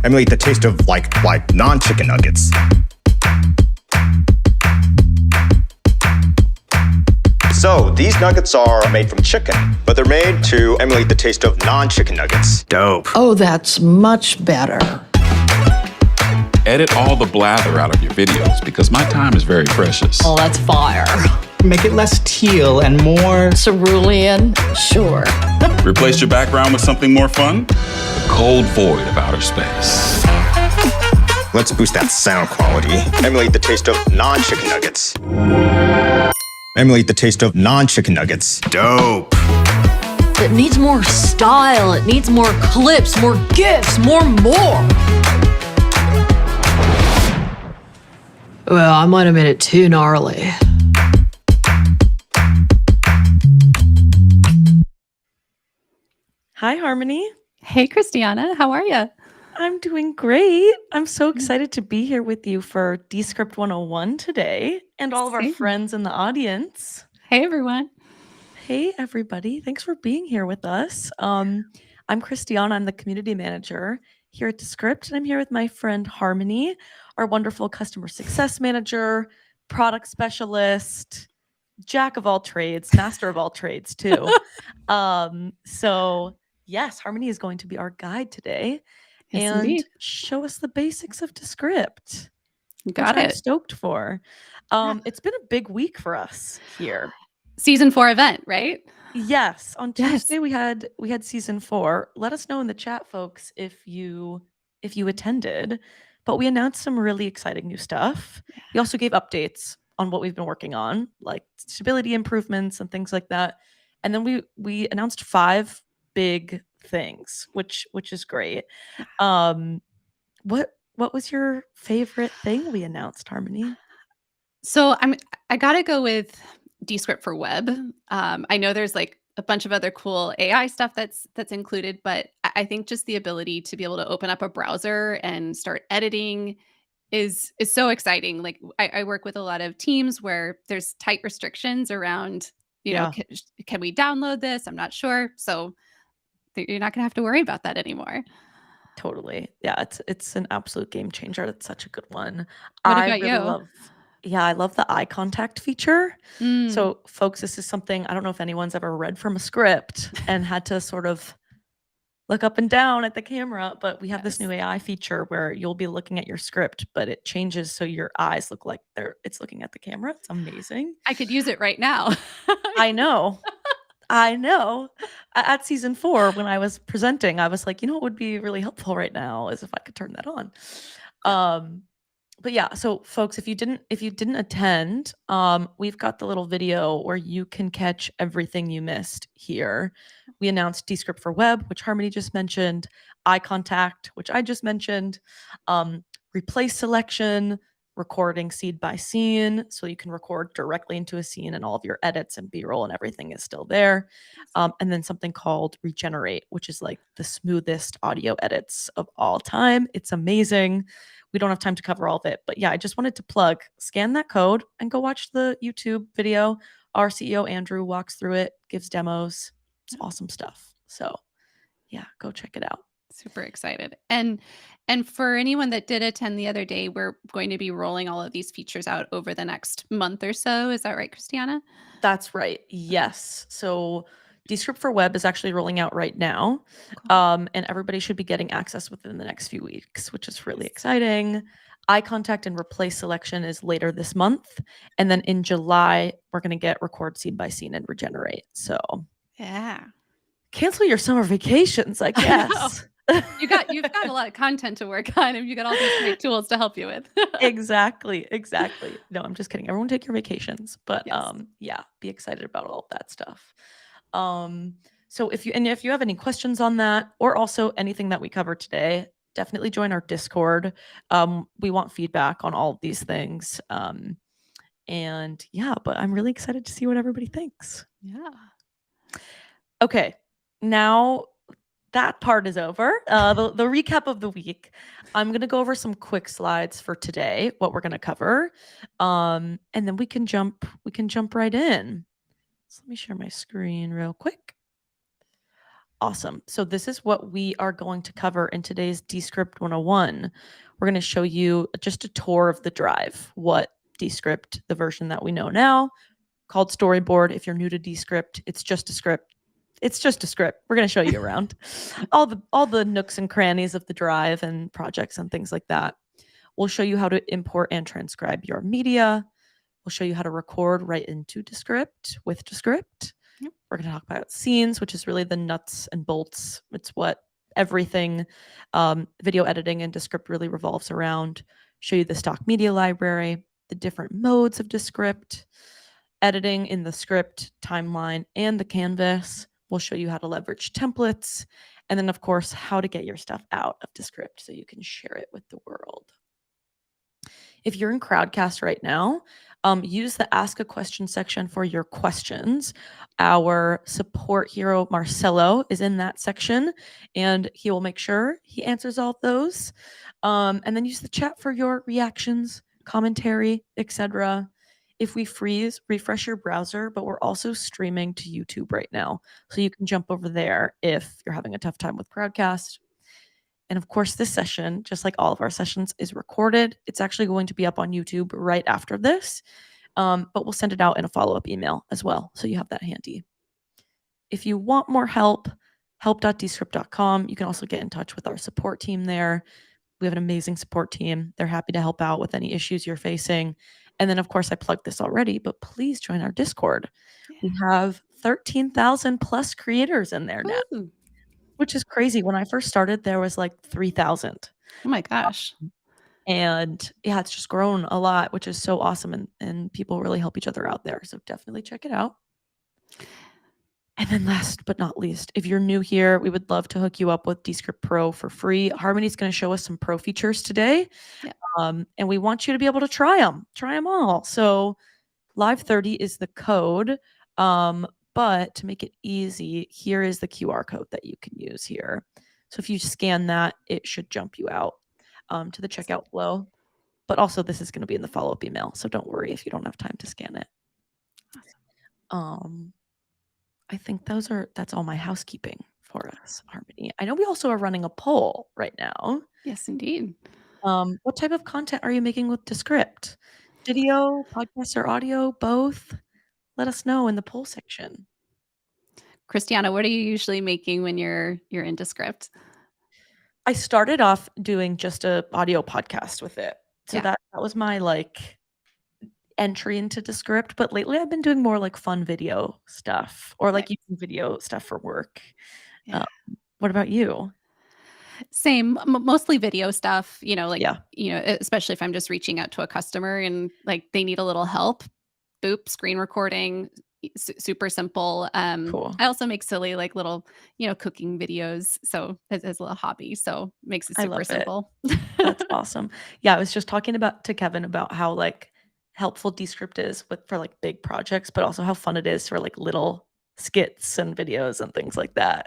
Emulate the taste of like non-chicken nuggets. So these nuggets are made from chicken, but they're made to emulate the taste of non-chicken nuggets. Dope. Oh, that's much better. Edit all the blather out of your videos because my time is very precious. Oh, that's fire. Make it less teal and more Cerulean? Sure. Replace your background with something more fun? The cold void of outer space. Let's boost that sound quality. Emulate the taste of non-chicken nuggets. Emulate the taste of non-chicken nuggets. Dope. It needs more style. It needs more clips, more gifs, more. Well, I might have made it too gnarly. Hi, Harmony. Hey, Christiana. How are you? I'm doing great. I'm so excited to be here with you for Descript 101 today and all of our Same. friends in the audience. Hey, everyone. Hey, everybody. Thanks for being here with us. I'm Christiana. I'm the community manager here at Descript, and I'm here with my friend Harmony, our wonderful customer success manager, product specialist, jack of all trades, master of all trades, too. So, yes, Harmony is going to be our guide today. Yes, And indeed. show us the basics of Descript. Got which I'm it. stoked for. It's been a big week for us here. Season 4 event, right? Yes, on Yes. Tuesday we had season 4. Let us know in the chat, folks, if you attended. But we announced some really exciting new stuff. We also gave updates on what we've been working on, like stability improvements and things like that. And then we announced 5 big things, which is great. What was your favorite thing we announced, Harmony? So I gotta go with Descript for web. I know there's like a bunch of other cool AI stuff that's included, but I think just the ability to be able to open up a browser and start editing is so exciting. Like I work with a lot of teams where there's tight restrictions around, Yeah. can we download this? I'm not sure. So you're not gonna have to worry about that anymore. Totally. Yeah, it's an absolute game changer. It's such a good one. What I about really you? I love the eye contact feature. Mm, So, folks, this is something I don't know if anyone's ever read from a script and had to sort of look up and down at the camera, but we have this new yes. AI feature where you'll be looking at your script, but it changes so your eyes look like it's looking at the camera. It's amazing. I could use it right now. I know. I know. At season 4, when I was presenting, I was like, what would be really helpful right now is if I could turn that on. But yeah, so folks, if you didn't attend, we've got the little video where you can catch everything you missed here. We announced Descript for web, which Harmony just mentioned, eye contact, which I just mentioned, replace selection, recording scene by scene, so you can record directly into a scene and all of your edits and b-roll and everything is still there. And then something called regenerate, which is like the smoothest audio edits of all time. It's amazing. We don't have time to cover all of it, but yeah, I just wanted to plug, scan that code and go watch the YouTube video. Our CEO Andrew walks through it, gives demos. It's awesome stuff. So yeah, go check it out. Super excited. And for anyone that did attend the other day, we're going to be rolling all of these features out over the next month or so. Is that right, Christiana? That's right. Yes. So Descript for web is actually rolling out right now. Cool. And everybody should be getting access within the next few weeks, which is really exciting. Eye contact and replace selection is later this month. And then in July, we're going to get record scene by scene and regenerate. So Yeah. cancel your summer vacations, I I know. guess. You've got a lot of content to work on, and you got all these great tools to help you with. Exactly. No, I'm just kidding. Everyone take your vacations. But Yes. yeah, be excited about all of that stuff. So if you have any questions on that or also anything that we covered today, definitely join our Discord. We want feedback on all of these things. And yeah, but I'm really excited to see what everybody thinks. Yeah. Okay, now that part is over. The recap of the week. I'm gonna go over some quick slides for today, what we're gonna cover, and then we can jump right in. So let me share my screen real quick. Awesome. So this is what we are going to cover in today's Descript 101. We're going to show you just a tour of the drive, what Descript, the version that we know now, called Storyboard. If you're new to Descript, it's just a script. It's just a script. We're going to show you around all the nooks and crannies of the drive and projects and things like that. We'll show you how to import and transcribe your media. We'll show you how to record right into Descript with Descript. Yep. We're going to talk about scenes, which is really the nuts and bolts. It's what everything video editing and Descript really revolves around. Show you the stock media library, the different modes of Descript, editing in the script, timeline, and the canvas. We'll show you how to leverage templates. And then, of course, how to get your stuff out of Descript so you can share it with the world. If you're in Crowdcast right now, use the Ask a Question section for your questions. Our support hero, Marcelo, is in that section, and he will make sure he answers all of those. And then use the chat for your reactions, commentary, etc. If we freeze, refresh your browser, but we're also streaming to YouTube right now. So you can jump over there if you're having a tough time with Crowdcast. And of course, this session, just like all of our sessions, is recorded. It's actually going to be up on YouTube right after this, but we'll send it out in a follow-up email as well, so you have that handy. If you want more help, help.descript.com. You can also get in touch with our support team there. We have an amazing support team. They're happy to help out with any issues you're facing. And then, of course, I plugged this already, but please join our Discord. We have 13,000 plus creators in there now. Ooh. Which is crazy. When I first started, there was like 3,000. Oh my gosh. And yeah, it's just grown a lot, which is so awesome. And people really help each other out there. So definitely check it out. And then last but not least, if you're new here, we would love to hook you up with Descript Pro for free. Harmony's going to show us some pro features today. Yeah. And we want you to be able to try them all. So Live 30 is the code. But to make it easy, here is the QR code that you can use here. So if you scan that, it should jump you out to the checkout flow. But also this is going to be in the follow-up email. So don't worry if you don't have time to scan it. I think that's all my housekeeping for us, Harmony. I know we also are running a poll right now. Yes, indeed. What type of content are you making with Descript? Video, podcast, or audio? Both? Let us know in the poll section. Christiana, what are you usually making when you're in Descript? I started off doing just a audio podcast with it. So Yeah. that was my like entry into Descript, but lately I've been doing more like fun video stuff or like Nice. using video stuff for work. Yeah. What about you? Same, mostly video stuff, like, Yeah. especially if I'm just reaching out to a customer and like they need a little help. Boop, screen recording, super simple. Cool. I also make silly like little, cooking videos. So as a little hobby. So makes it I super love it. simple. That's awesome. Yeah, I was just talking to Kevin about how like helpful Descript is for like big projects, but also how fun it is for like little skits and videos and things like that.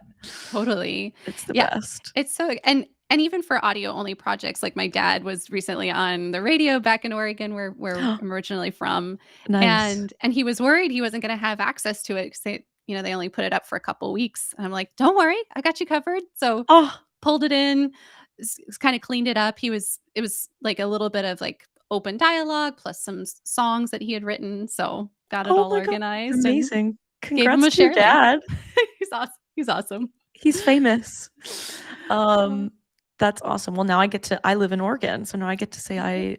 Totally. It's the Yeah. best. It's so, and even for audio only projects, like my dad was recently on the radio back in Oregon, where I'm originally from, Nice. and he was worried he wasn't going to have access to it because they only put it up for a couple weeks. And I'm like, don't worry, I got you covered. So Oh, pulled it in, kind of cleaned it up. It was like a little bit of like open dialogue plus some songs that he had written. So got it oh all my God. organized. And Amazing. gave him Congrats a to your share link. dad. He's awesome. He's awesome. He's famous. That's awesome. Well, now I live in Oregon, so now I get to say I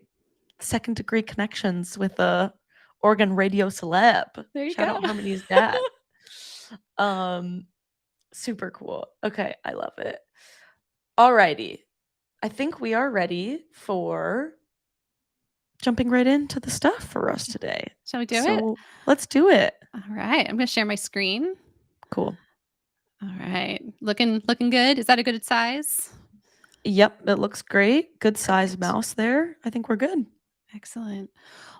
second degree connections with a Oregon radio celeb. There you Shout go. out Harmony's dad. Super cool. Okay, I love it. Alrighty. I think we are ready for jumping right into the stuff for us today. Shall we do it? So let's do it. All right. I'm going to share my screen. Cool. All right. Looking good. Is that a good size? Yep, it looks great. Good size mouse there. I think we're good. Excellent.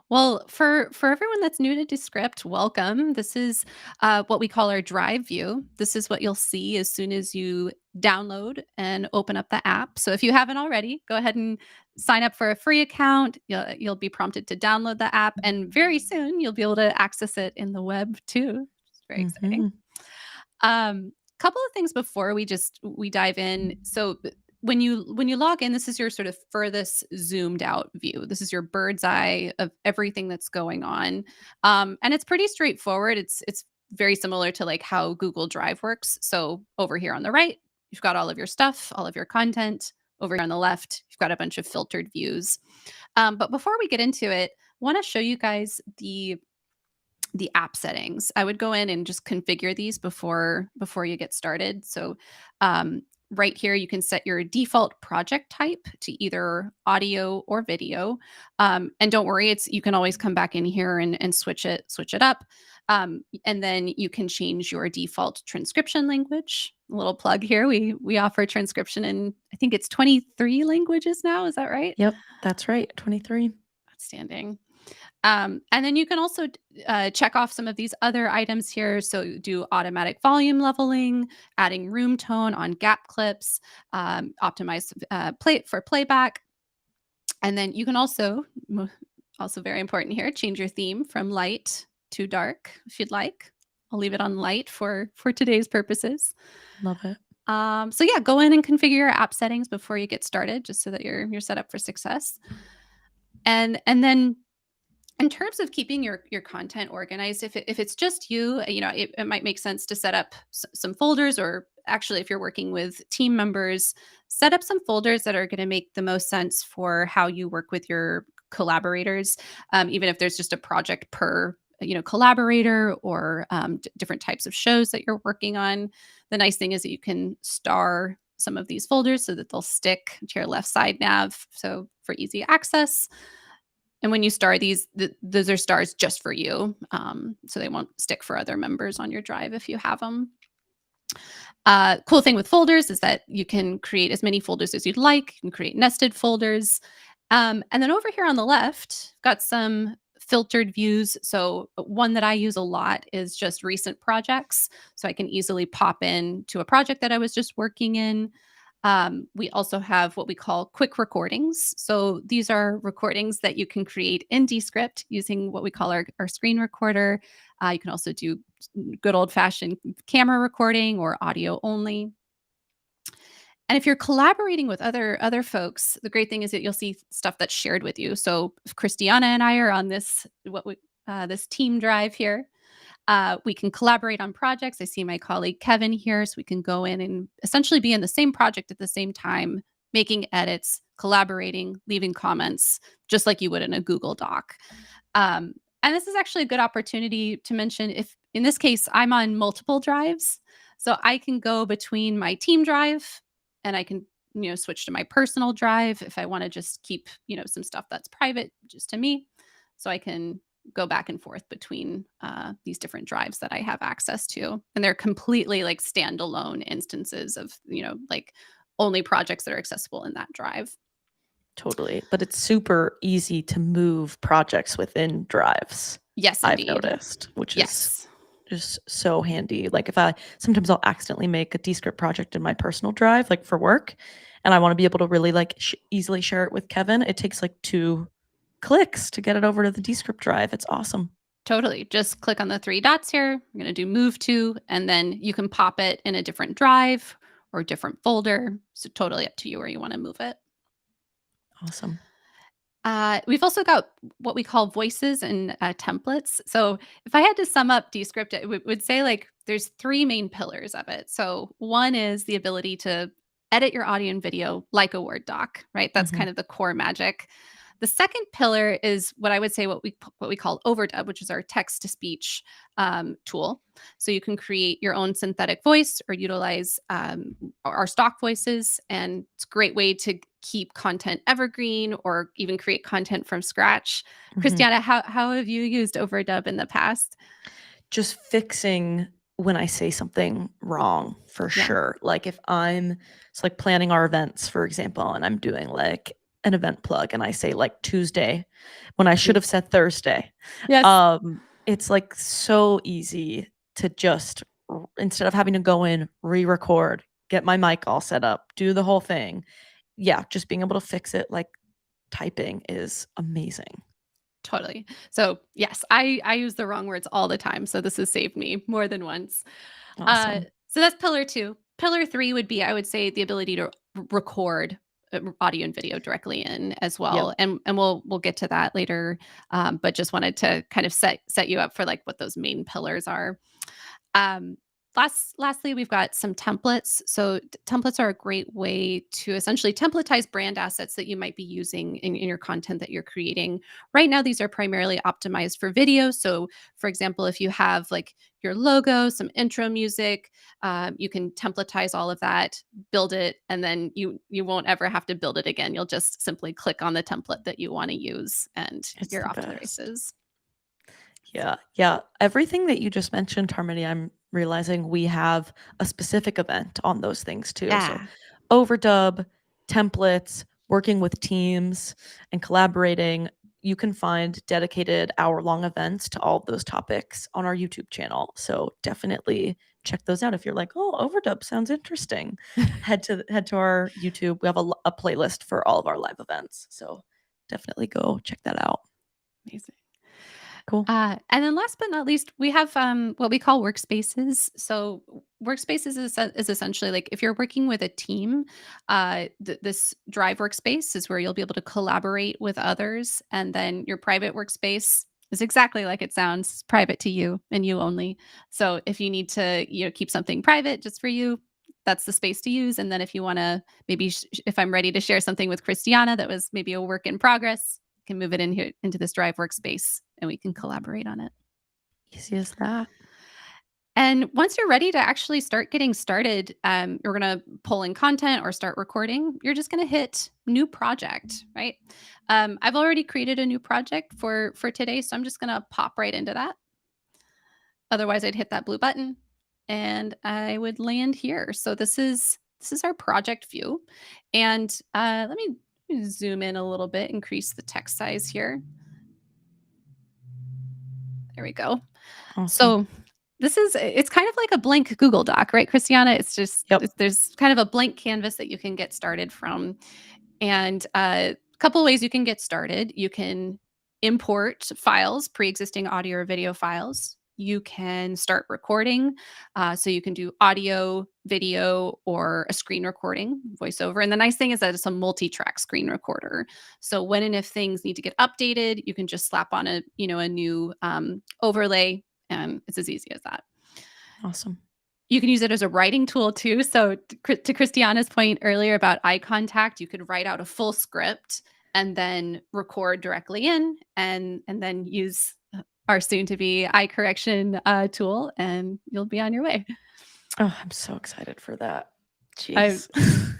Well, for everyone that's new to Descript, welcome. This is what we call our drive view. This is what you'll see as soon as you download and open up the app. So if you haven't already, go ahead and sign up for a free account. You'll be prompted to download the app, and very soon you'll be able to access it in the web too. It's very exciting. couple of things before we dive in. So when you log in, this is your sort of furthest zoomed out view. This is your bird's eye of everything that's going on, and it's pretty straightforward. It's very similar to like how Google Drive works. So over here on the right, you've got all of your stuff, all of your content. Over here on the left, you've got a bunch of filtered views. But before we get into it, I want to show you guys the app settings. I would go in and just configure these before you get started. So right here, you can set your default project type to either audio or video. And don't worry, you can always come back in here and switch it up. And then you can change your default transcription language. A little plug here. We offer transcription in, I think it's 23 languages now. Is that right? Yep, that's right. 23. Outstanding. And then you can also check off some of these other items here. So do automatic volume leveling, adding room tone on gap clips, optimize play for playback. And then you can also very important here, change your theme from light to dark if you'd like. I'll leave it on light for today's purposes. Love it. So yeah, go in and configure your app settings before you get started, just so that you're set up for success. And then in terms of keeping your content organized, if it's just you, it might make sense to set up some folders, or actually if you're working with team members, set up some folders that are going to make the most sense for how you work with your collaborators, even if there's just a project per collaborator, or different types of shows that you're working on. The nice thing is that you can star some of these folders so that they'll stick to your left side nav, so for easy access. And when you star these, those are stars just for you, so they won't stick for other members on your drive if you have them. Cool thing with folders is that you can create as many folders as you'd like. You can create nested folders. And then over here on the left, got some filtered views. So one that I use a lot is just recent projects. So I can easily pop in to a project that I was just working in. We also have what we call quick recordings. So these are recordings that you can create in Descript using what we call our screen recorder. You can also do good old-fashioned camera recording or audio only. And if you're collaborating with other folks, the great thing is that you'll see stuff that's shared with you. So if Christiana and I are on this team drive here, we can collaborate on projects. I see my colleague Kevin here, so we can go in and essentially be in the same project at the same time, making edits, collaborating, leaving comments, just like you would in a Google Doc. And this is actually a good opportunity to mention, if in this case, I'm on multiple drives, so I can go between my team drive and I can switch to my personal drive if I want to just keep some stuff that's private just to me. So I can go back and forth between these different drives that I have access to. And they're completely like standalone instances of, like only projects that are accessible in that drive. Totally. But it's super easy to move projects within drives. Yes, I've indeed. noticed, which is just so handy. Like sometimes I'll accidentally make a Descript project in my personal drive, like for work, and I want to be able to really like easily share it with Kevin. It takes like 2 clicks to get it over to the Descript drive. It's awesome. Totally. Just click on the 3 dots here. I'm going to do move to, and then you can pop it in a different drive or different folder. So totally up to you where you want to move it. Awesome. We've also got what we call voices and templates. So if I had to sum up Descript, it would say like there's 3 main pillars of it. So one is the ability to edit your audio and video like a Word doc, right? That's kind of the core magic. The second pillar is what I would say what we call overdub, which is our text to speech tool. So you can create your own synthetic voice or utilize our stock voices, and it's a great way to keep content evergreen or even create content from scratch. Christiana, how have you used overdub in the past? Just fixing when I say something wrong, for sure. Like if it's like planning our events, for example, and I'm doing like an event plug and I say like Tuesday when I should have said Thursday. Yes. It's like so easy to just, instead of having to go in, re-record, get my mic all set up, do the whole thing. Yeah, just being able to fix it like typing is amazing. Totally. So yes, I use the wrong words all the time. So this has saved me more than once. Awesome. So that's pillar 2. Pillar 3 would be, I would say, the ability to record audio and video directly in as Yep. well. And we'll get to that later. But just wanted to kind of set you up for like what those main pillars are. Um, lastly, we've got some templates. So templates are a great way to essentially templatize brand assets that you might be using in your content that you're creating. Right now, these are primarily optimized for video. So for example, if you have like your logo, some intro music, you can templatize all of that, build it, and then you won't ever have to build it again. You'll just simply click on the template that you want to use and It's you're the off to the best. races. Yeah. Yeah. Everything that you just mentioned, Harmony, I'm realizing we have a specific event on those things too. So Yeah. overdub, templates, working with teams, and collaborating. You can find dedicated hour-long events to all of those topics on our YouTube channel. So definitely check those out if you're like, oh, overdub sounds interesting. head to our YouTube. We have a playlist for all of our live events. So definitely go check that out. Amazing. Cool. And then last but not least, we have what we call workspaces. So workspaces is essentially like if you're working with a team, this Drive workspace is where you'll be able to collaborate with others. And then your private workspace is exactly like it sounds, private to you and you only. So if you need to, keep something private just for you, that's the space to use. And then if you want to maybe if I'm ready to share something with Christiana that was maybe a work in progress, can move it in here into this Drive workspace and we can collaborate on it. Easy as that. And once you're ready to actually start getting started, you're going to pull in content or start recording. You're just going to hit new project, right? I've already created a new project for today, so I'm just going to pop right into that. Otherwise, I'd hit that blue button and I would land here. So this is our project view. And let me zoom in a little bit, increase the text size here. There we go. Awesome. So it's kind of like a blank Google Doc, right, Christiana? It's just, there's kind of a blank canvas that you can get started from. And a couple ways you can get started. You can import files, pre-existing audio or video files. You can start recording. So you can do audio, video, or a screen recording, voiceover. And the nice thing is that it's a multi-track screen recorder. So when and if things need to get updated, you can just slap on a new overlay, and it's as easy as that. Awesome. You can use it as a writing tool too. So to Christiana's point earlier about eye contact, you could write out a full script and then record directly in and then use our soon-to-be eye correction tool, and you'll be on your way. Oh, I'm so excited for that. I Jeez.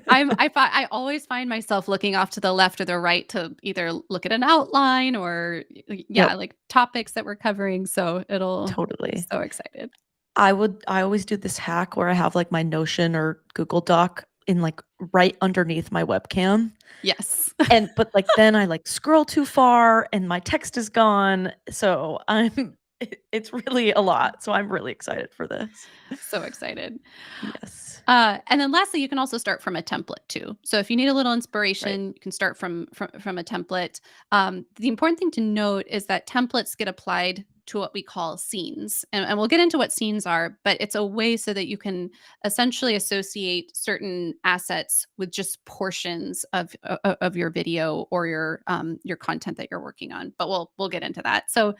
I always find myself looking off to the left or the right to either look at an outline or like topics that we're covering. So Totally. so excited. I always do this hack where I have like my Notion or Google Doc in like right underneath my webcam. Yes. But like then I like scroll too far and my text is gone. So it's really a lot. So I'm really excited for this. So excited. Yes. And then lastly, you can also start from a template too. So if you need a little inspiration, you can start from a template. The important thing to note is that templates get applied to what we call scenes. And we'll get into what scenes are, but it's a way so that you can essentially associate certain assets with just portions of your video or your content that you're working on. But we'll get into that. So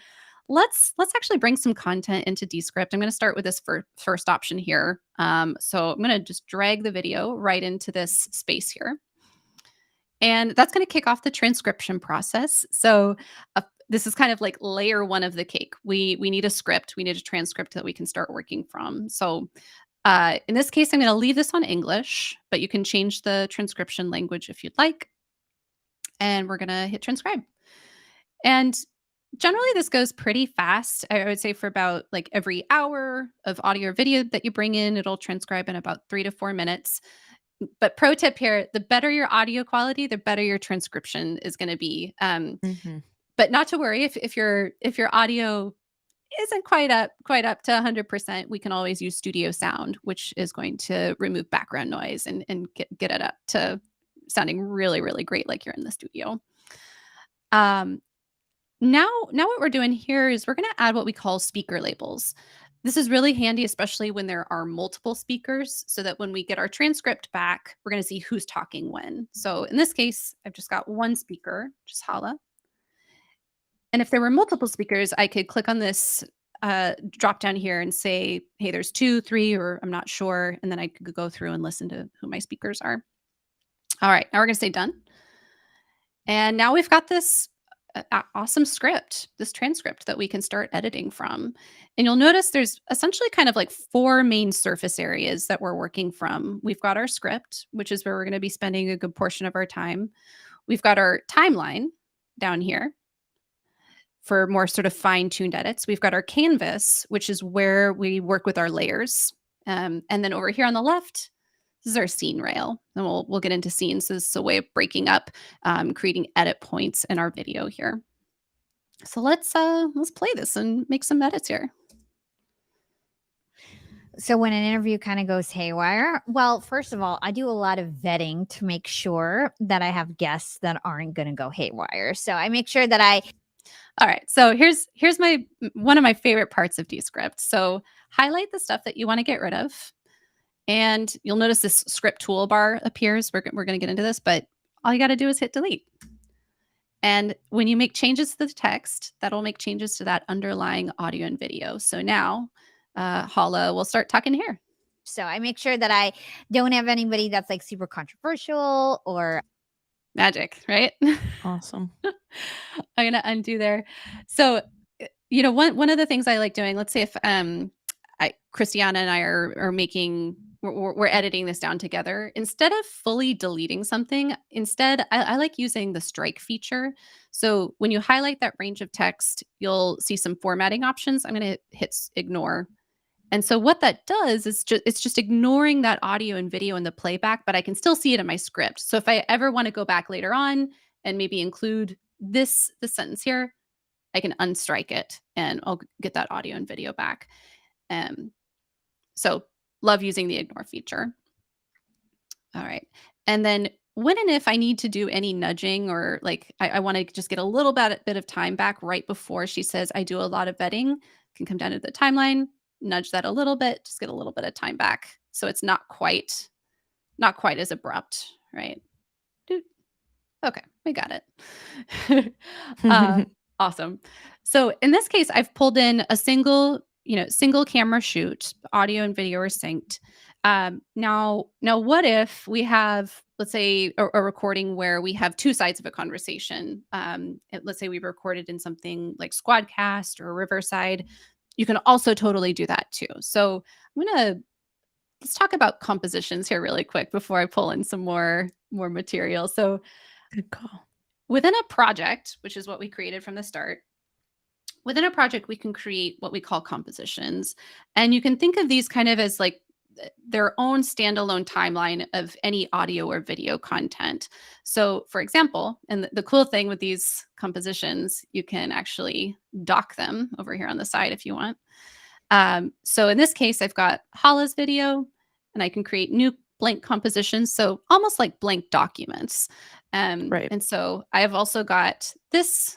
let's actually bring some content into Descript. I'm going to start with this first option here. So I'm going to just drag the video right into this space here. And that's going to kick off the transcription process. So this is kind of like layer 1 of the cake. We need a script. We need a transcript that we can start working from. So in this case, I'm going to leave this on English, but you can change the transcription language if you'd like. And we're going to hit transcribe. And generally, this goes pretty fast. I would say for about like every hour of audio or video that you bring in, it'll transcribe in about 3 to 4 minutes. But pro tip here, the better your audio quality, the better your transcription is going to be. But not to worry if your audio isn't quite up to 100%, we can always use studio sound, which is going to remove background noise and get it up to sounding really, really great like you're in the studio. Now what we're doing here is we're going to add what we call speaker labels. This is really handy, especially when there are multiple speakers, so that when we get our transcript back, we're going to see who's talking when. So in this case, I've just got one speaker, just Hala. And if there were multiple speakers, I could click on this drop down here and say, hey, there's 2, 3, or I'm not sure. And then I could go through and listen to who my speakers are. All right, now we're going to say done. And now we've got this awesome script, this transcript that we can start editing from. And you'll notice there's essentially kind of like 4 main surface areas that we're working from. We've got our script, which is where we're going to be spending a good portion of our time. We've got our timeline down here for more sort of fine-tuned edits. We've got our canvas, which is where we work with our layers. And then over here on the left, this is our scene rail, and we'll get into scenes. So this is a way of breaking up, creating edit points in our video here. So let's play this and make some edits here. So when an interview kind of goes haywire, well, first of all, I do a lot of vetting to make sure that I have guests that aren't going to go haywire. So I make sure that All right, so here's one of my favorite parts of Descript. So highlight the stuff that you want to get rid of. And you'll notice this script toolbar appears. We're going to get into this, but all you got to do is hit delete. And when you make changes to the text, that'll make changes to that underlying audio and video. So now Hala will start talking here. So I make sure that I don't have anybody that's like super controversial or magic, right? Awesome. I'm going to undo there. So, one of the things I like doing, let's say if Christiana and I are making, we're editing this down together. Instead of fully deleting something, I like using the strike feature. So when you highlight that range of text, you'll see some formatting options. I'm going to hit ignore. And so what that does is it's just ignoring that audio and video in the playback, but I can still see it in my script. So if I ever want to go back later on and maybe include this sentence here, I can unstrike it and I'll get that audio and video back. So love using the ignore feature. All right. And then when and if I need to do any nudging or like I want to just get a little bit of time back right before she says I do a lot of vetting, can come down to the timeline, nudge that a little bit, just get a little bit of time back. So it's not quite as abrupt, right? Okay, we got it. Awesome. So in this case, I've pulled in a single camera shoot, audio and video are synced. Now what if we have, let's say, a recording where we have 2 sides of a conversation? Let's say we recorded in something like Squadcast or Riverside. You can also totally do that too. So let's talk about compositions here really quick before I pull in some more material. So Good call. within a project, which is what we created from the start, within a project, we can create what we call compositions. And you can think of these kind of as like their own standalone timeline of any audio or video content. So for example, and the cool thing with these compositions, you can actually dock them over here on the side if you want. So in this case, I've got Hala's video and I can create new blank compositions. So almost like blank documents. Right. And so I have also got this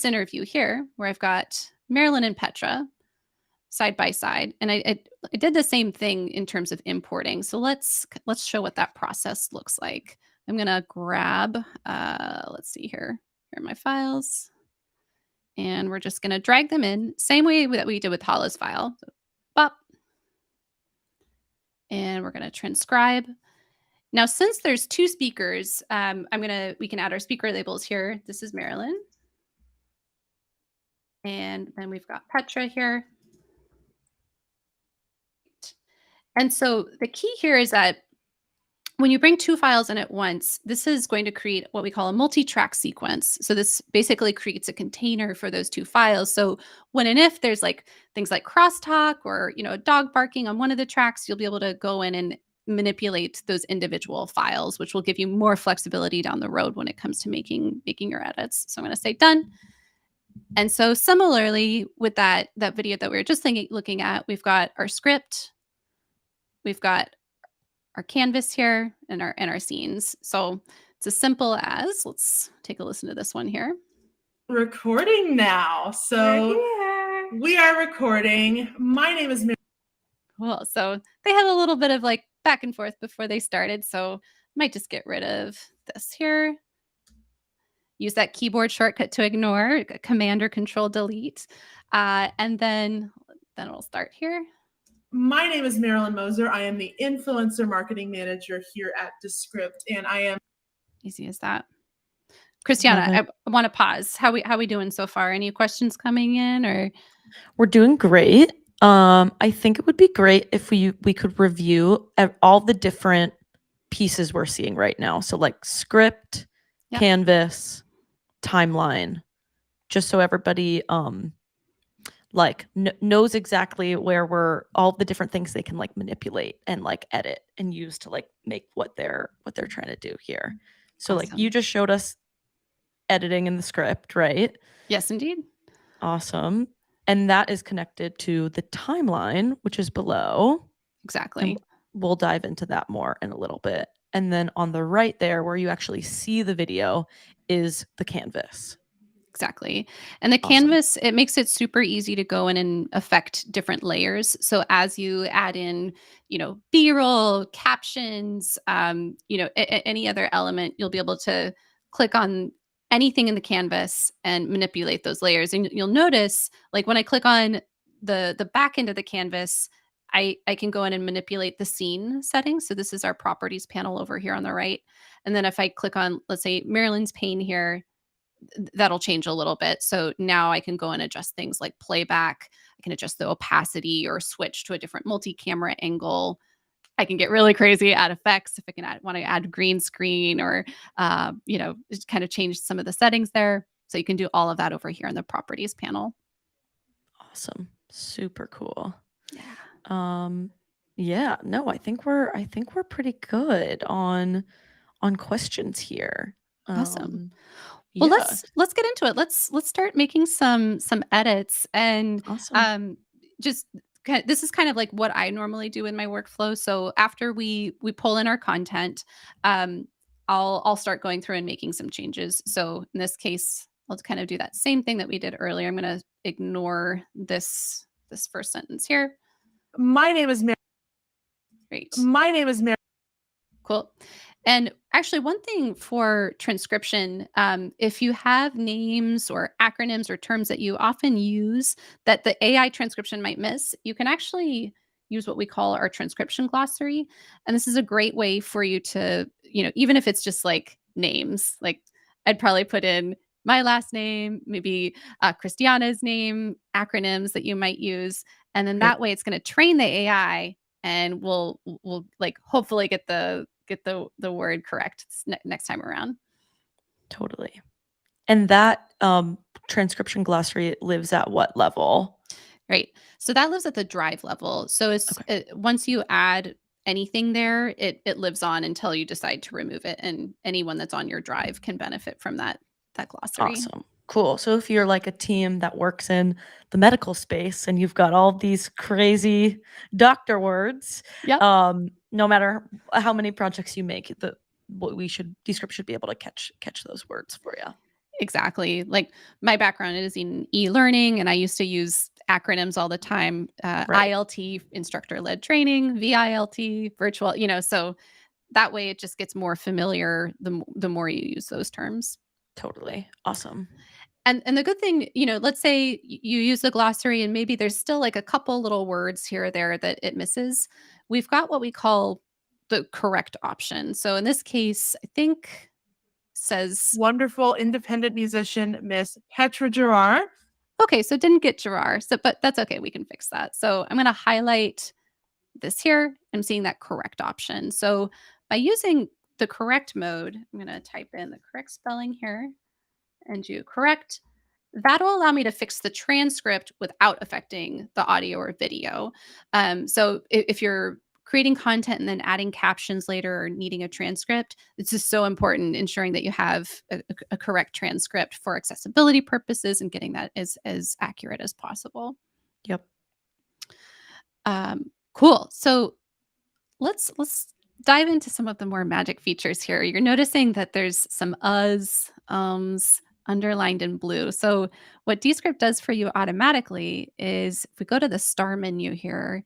interview here where I've got Marilyn and Petra side by side. And I did the same thing in terms of importing. So let's show what that process looks like. I'm going to grab, let's see here. Here are my files. And we're just going to drag them in. Same way that we did with Hala's file. So, bop. And we're going to transcribe. Now, since there's 2 speakers, we can add our speaker labels here. This is Marilyn. And then we've got Petra here. And so the key here is that when you bring 2 files in at once, this is going to create what we call a multi-track sequence. So this basically creates a container for those 2 files. So when and if there's like things like crosstalk or a dog barking on one of the tracks, you'll be able to go in and manipulate those individual files, which will give you more flexibility down the road when it comes to making your edits. So I'm going to say done. And so similarly with that video that we were just looking at, we've got our script, we've got our canvas here and our scenes. So it's as simple as, let's take a listen to this one here. Recording now. So We are recording. My name is Mary. Cool. So they had a little bit of like back and forth before they started. So might just get rid of this here. Use that keyboard shortcut to ignore, Command or Control Delete. And then we'll start here. My name is Marilyn Moser. I am the Influencer Marketing Manager here at Descript, and I am Easy as that. Christiana, I want to pause. How we doing so far? Any questions coming in or? We're doing great. I think it would be great if we could review all the different pieces we're seeing right now. So like script, Yep. canvas, timeline, just so everybody knows exactly where all the different things they can like manipulate and like edit and use to like make what they're trying to do here. So like Awesome. you just showed us editing in the script, right? Yes, indeed. Awesome. And that is connected to the timeline, which is below. Exactly. And we'll dive into that more in a little bit. And then on the right there, where you actually see the video, is the canvas. Exactly. And the Awesome. canvas, it makes it super easy to go in and affect different layers. So as you add in, B-roll, captions, any other element, you'll be able to click on anything in the canvas and manipulate those layers. And you'll notice, like when I click on the back end of the canvas, I can go in and manipulate the scene settings. So this is our properties panel over here on the right. And then if I click on, let's say, Marilyn's pane here, that'll change a little bit. So now I can go and adjust things like playback. I can adjust the opacity or switch to a different multi-camera angle. I can get really crazy, add effects if I want to add green screen or, just kind of change some of the settings there. So you can do all of that over here in the properties panel. Awesome. Super cool. Yeah. Yeah, no, I think we're pretty good on questions here. Awesome. Well, yeah. let's get into it. Let's start making some edits and Awesome. this is kind of like what I normally do in my workflow. So after we pull in our content, I'll start going through and making some changes. So in this case, let's kind of do that same thing that we did earlier. I'm going to ignore this first sentence here. My name is Mary. Great. My name is Mary. Cool. And actually, one thing for transcription, if you have names or acronyms or terms that you often use that the AI transcription might miss, you can actually use what we call our transcription glossary. And this is a great way for you to, even if it's just like names, like I'd probably put in my last name, maybe Christiana's name, acronyms that you might use. And then that way it's going to train the AI and we'll like hopefully get the word correct next time around. Totally. And that transcription glossary lives at what level? Right. So that lives at the drive level. So once you add anything there, it lives on until you decide to remove it, and anyone that's on your drive can benefit from that glossary. Awesome. Cool. So if you're like a team that works in the medical space and you've got all these crazy doctor words, Yep. No matter how many projects you make, Descript should be able to catch those words for you. Exactly. Like my background is in e-learning, and I used to use acronyms all the time. Right. ILT, instructor-led training, VILT, virtual. So that way it just gets more familiar the more you use those terms. Totally. Awesome. And the good thing, let's say you use the glossary and maybe there's still like a couple little words here or there that it misses. We've got what we call the correct option. So in this case, I think says Wonderful independent musician, Miss Petra Gerard. Okay, so it didn't get Gerard. But that's okay. We can fix that. So I'm going to highlight this here. I'm seeing that correct option. So by using the correct mode, I'm going to type in the correct spelling here and do correct. That'll allow me to fix the transcript without affecting the audio or video. So if you're creating content and then adding captions later or needing a transcript, it's just so important ensuring that you have a correct transcript for accessibility purposes and getting that as accurate as possible. Yep. Cool. So let's dive into some of the more magic features here. You're noticing that there's some uhs, ums, underlined in blue. So what Descript does for you automatically is if we go to the star menu here,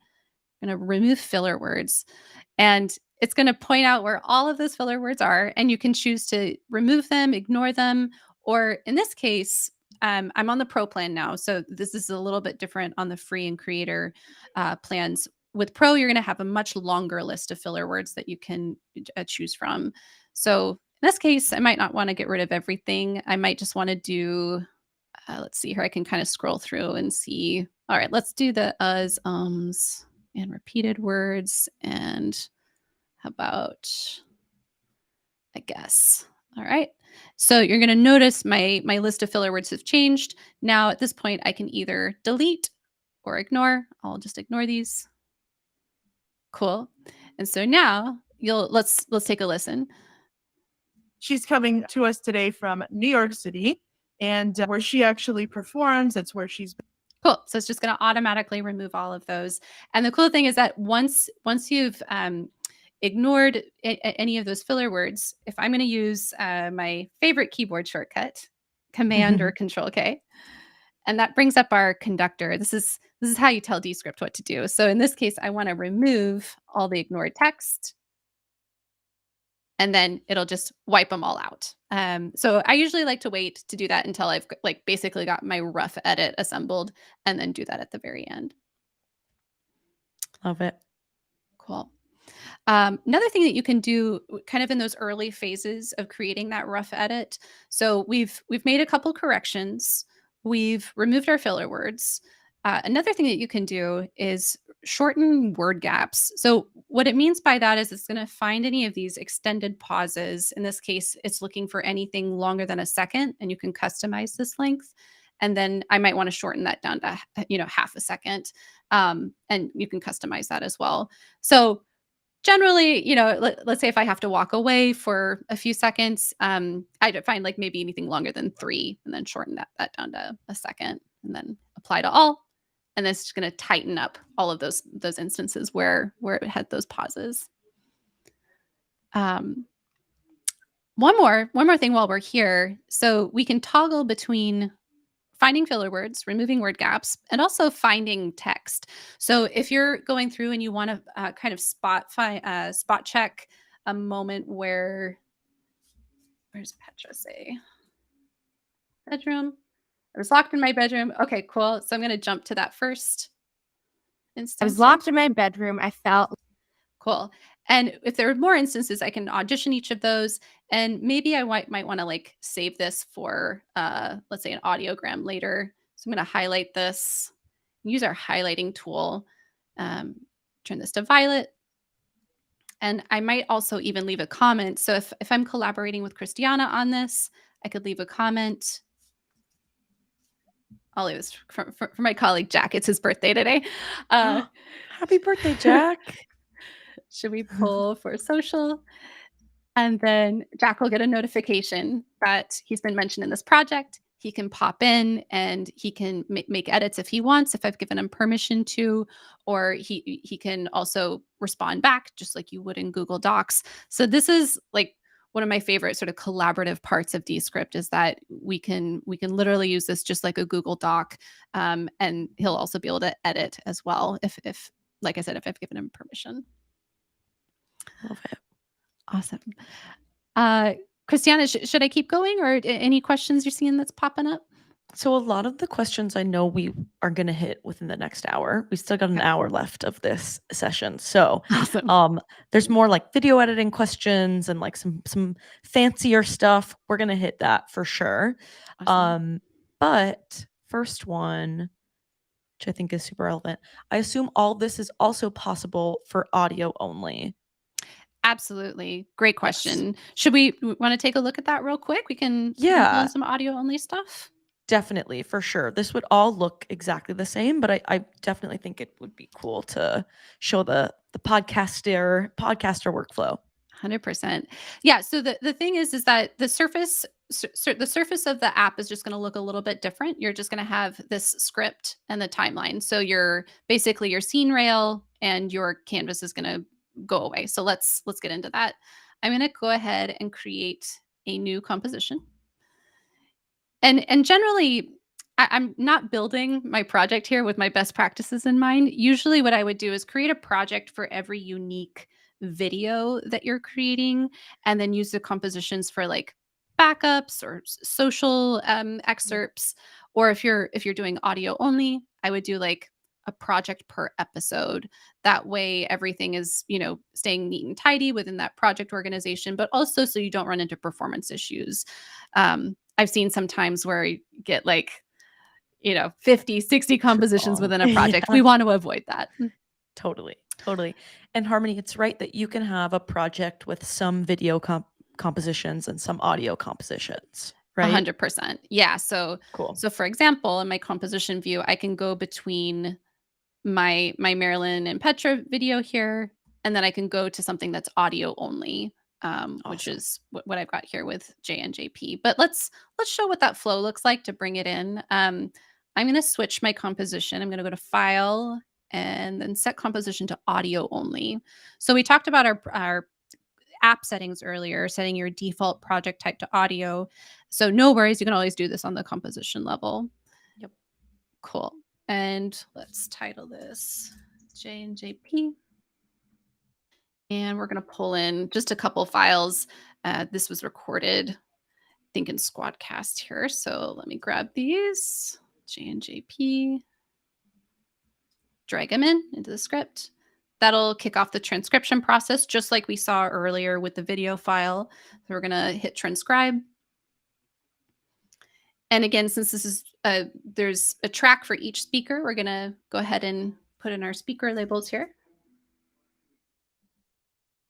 I'm going to remove filler words, and it's going to point out where all of those filler words are, and you can choose to remove them, ignore them, or in this case, I'm on the Pro plan now, so this is a little bit different on the free and creator plans. With Pro, you're going to have a much longer list of filler words that you can choose from. So in this case, I might not want to get rid of everything. I might just want to do, let's see here. I can kind of scroll through and see. All right, let's do the uhs, ums, and repeated words. And how about, I guess. All right. So you're going to notice my list of filler words have changed. Now at this point, I can either delete or ignore. I'll just ignore these. Cool. And so now let's take a listen. She's coming to us today from New York City, and where she actually performs, that's where she's been. Cool. So it's just going to automatically remove all of those. And the cool thing is that once you've ignored any of those filler words, if I'm going to use my favorite keyboard shortcut, Command or Control K, and that brings up our conductor. This is how you tell Descript what to do. So in this case, I want to remove all the ignored text, and then it'll just wipe them all out. So I usually like to wait to do that until I've basically got my rough edit assembled, and then do that at the very end. Love it. Cool. Another thing that you can do kind of in those early phases of creating that rough edit. So we've made a couple corrections. We've removed our filler words. Another thing that you can do is shorten word gaps. So what it means by that is it's going to find any of these extended pauses. In this case, it's looking for anything longer than a second, and you can customize this length. And then I might want to shorten that down to, half a second. And you can customize that as well. So generally, let's say if I have to walk away for a few seconds, I'd find maybe anything longer than 3, and then shorten that down to a second, and then apply to all. And this is going to tighten up all of those instances where it had those pauses. One more thing while we're here. So we can toggle between finding filler words, removing word gaps, and also finding text. So if you're going through and you want to kind of spot check a moment where's Petra say? Bedroom. I was locked in my bedroom. Okay, cool. So I'm going to jump to that first instance. I was locked in my bedroom. I felt cool. And if there are more instances, I can audition each of those. And maybe I might want to save this for, let's say, an audiogram later. So I'm going to highlight this, use our highlighting tool, turn this to violet. And I might also even leave a comment. So if I'm collaborating with Christiana on this, I could leave a comment. I'll leave this for my colleague, Jack. It's his birthday today. Happy birthday, Jack. Should we pull for social? And then Jack will get a notification that he's been mentioned in this project. He can pop in and he can make edits if he wants, if I've given him permission to, or he can also respond back just like you would in Google Docs. So this is one of my favorite sort of collaborative parts of Descript is that we can literally use this just like a Google Doc, and he'll also be able to edit as well if like I said, if I've given him permission. Love it. Awesome. Christiana, should I keep going, or any questions you're seeing that's popping up? So a lot of the questions I know we are going to hit within the next hour. We still got an hour left of this session. So awesome. There's more video editing questions and some fancier stuff. We're going to hit that for sure. Awesome. But first one, which I think is super relevant. I assume all this is also possible for audio only. Absolutely. Great question. Yes. Should we want to take a look at that real quick? We can pull in some audio only stuff. Definitely, for sure. This would all look exactly the same, but I definitely think it would be cool to show the podcaster workflow. 100%. Yeah. So the thing is that the surface of the app is just going to look a little bit different. You're just going to have this script and the timeline. So your scene rail and your canvas is going to go away. So let's get into that. I'm going to go ahead and create a new composition. And generally, I'm not building my project here with my best practices in mind. Usually, what I would do is create a project for every unique video that you're creating, and then use the compositions for like backups or social excerpts. Or if you're doing audio only, I would do like a project per episode. That way, everything is staying neat and tidy within that project organization, but also so you don't run into performance issues. I've seen sometimes where you get like 50, 60 compositions within a project. Yeah. We want to avoid that. Totally. And Harmony, it's right that you can have a project with some video compositions and some audio compositions, right? 100%. Yeah. So Cool. so for example, in my composition view, I can go between my Marilyn and Petra video here, and then I can go to something that's audio only, which Awesome. is what I've got here with J and JP. But let's show what that flow looks like to bring it in. I'm going to switch my composition. I'm going to go to File and then set composition to audio only. So we talked about our app settings earlier, setting your default project type to audio. So no worries, you can always do this on the composition level. Yep. Cool. And let's title this J and JP. And we're going to pull in just a couple files. This was recorded, I think, in Squadcast here. So let me grab these, J and JP, drag them into the script. That'll kick off the transcription process, just like we saw earlier with the video file. So we're going to hit transcribe. And again, since this is there's a track for each speaker, we're going to go ahead and put in our speaker labels here.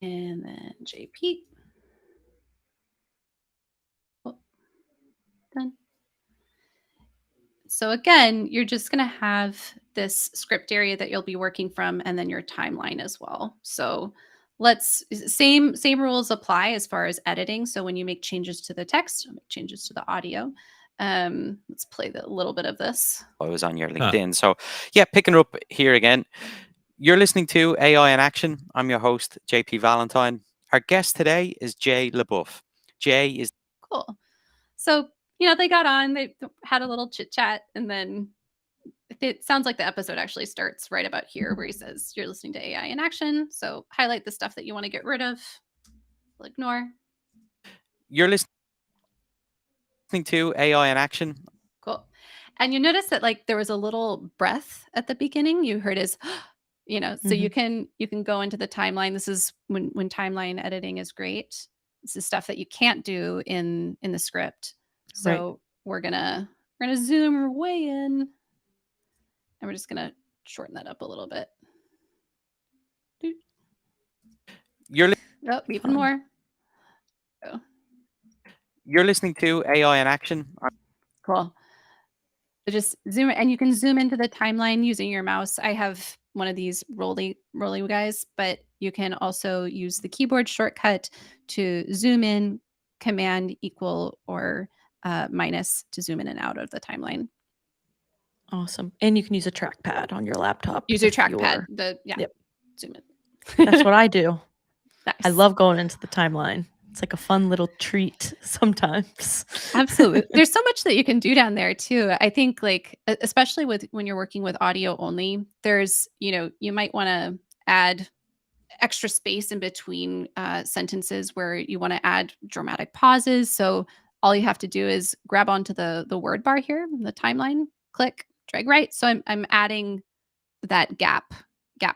And then JP. Oh, done. So again, you're just going to have this script area that you'll be working from, and then your timeline as well. So same rules apply as far as editing. So when you make changes to the text, make changes to the audio. Let's play a little bit of this. I was on your LinkedIn. So yeah, picking up here again. You're listening to AI in Action. I'm your host, JP Valentine. Our guest today is Jay LaBeouf. Jay is cool. So, they got on, they had a little chit chat, and then it sounds like the episode actually starts right about here where he says, you're listening to AI in Action. So highlight the stuff that you want to get rid of. We'll ignore. You're listening to AI in Action. Cool. And you notice that there was a little breath at the beginning. You heard his, so you can go into the timeline. This is when timeline editing is great. This is stuff that you can't do in the script. So we're gonna zoom way in, and we're just gonna shorten that up a little bit. Even more. Oh. You're listening to AI in Action. Cool. So just zoom, and you can zoom into the timeline using your mouse. I have one of these rolly guys, but you can also use the keyboard shortcut to zoom in, Command equal or minus to zoom in and out of the timeline. Awesome. And you can use a trackpad on your laptop. Use your trackpad. Zoom in. That's what I do. Nice. I love going into the timeline. It's like a fun little treat sometimes. Absolutely. There's so much that you can do down there too. I think especially when you're working with audio only, there's, you might want to add extra space in between sentences where you want to add dramatic pauses. So all you have to do is grab onto the word bar here, the timeline, click, drag right. So I'm adding that gap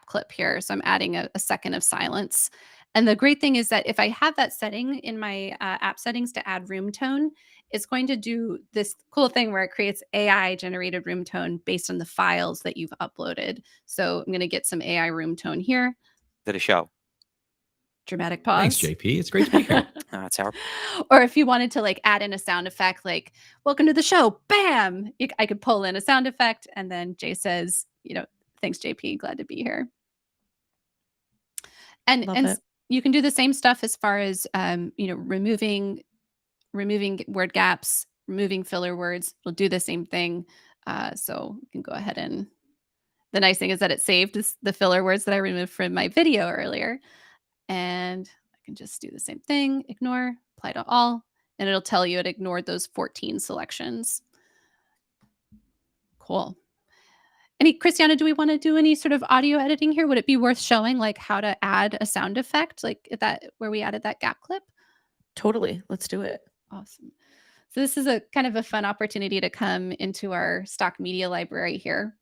clip here. So I'm adding a second of silence. And the great thing is that if I have that setting in my app settings to add room tone, it's going to do this cool thing where it creates AI generated room tone based on the files that you've uploaded. So I'm going to get some AI room tone here. To the show. Dramatic pause. Thanks, JP. It's great to be here. That's our. Or if you wanted to add in a sound effect, welcome to the show, bam, I could pull in a sound effect. And then Jay says, thanks, JP. Glad to be here. And you can do the same stuff as far as, removing word gaps, removing filler words. We'll do the same thing. So you can go ahead and the nice thing is that it saved the filler words that I removed from my video earlier. And I can just do the same thing, ignore, apply to all, and it'll tell you it ignored those 14 selections. Cool. Christiana, do we want to do any sort of audio editing here? Would it be worth showing like how to add a sound effect, like that where we added that gap clip? Totally. Let's do it. Awesome. So this is a kind of a fun opportunity to come into our stock media library here.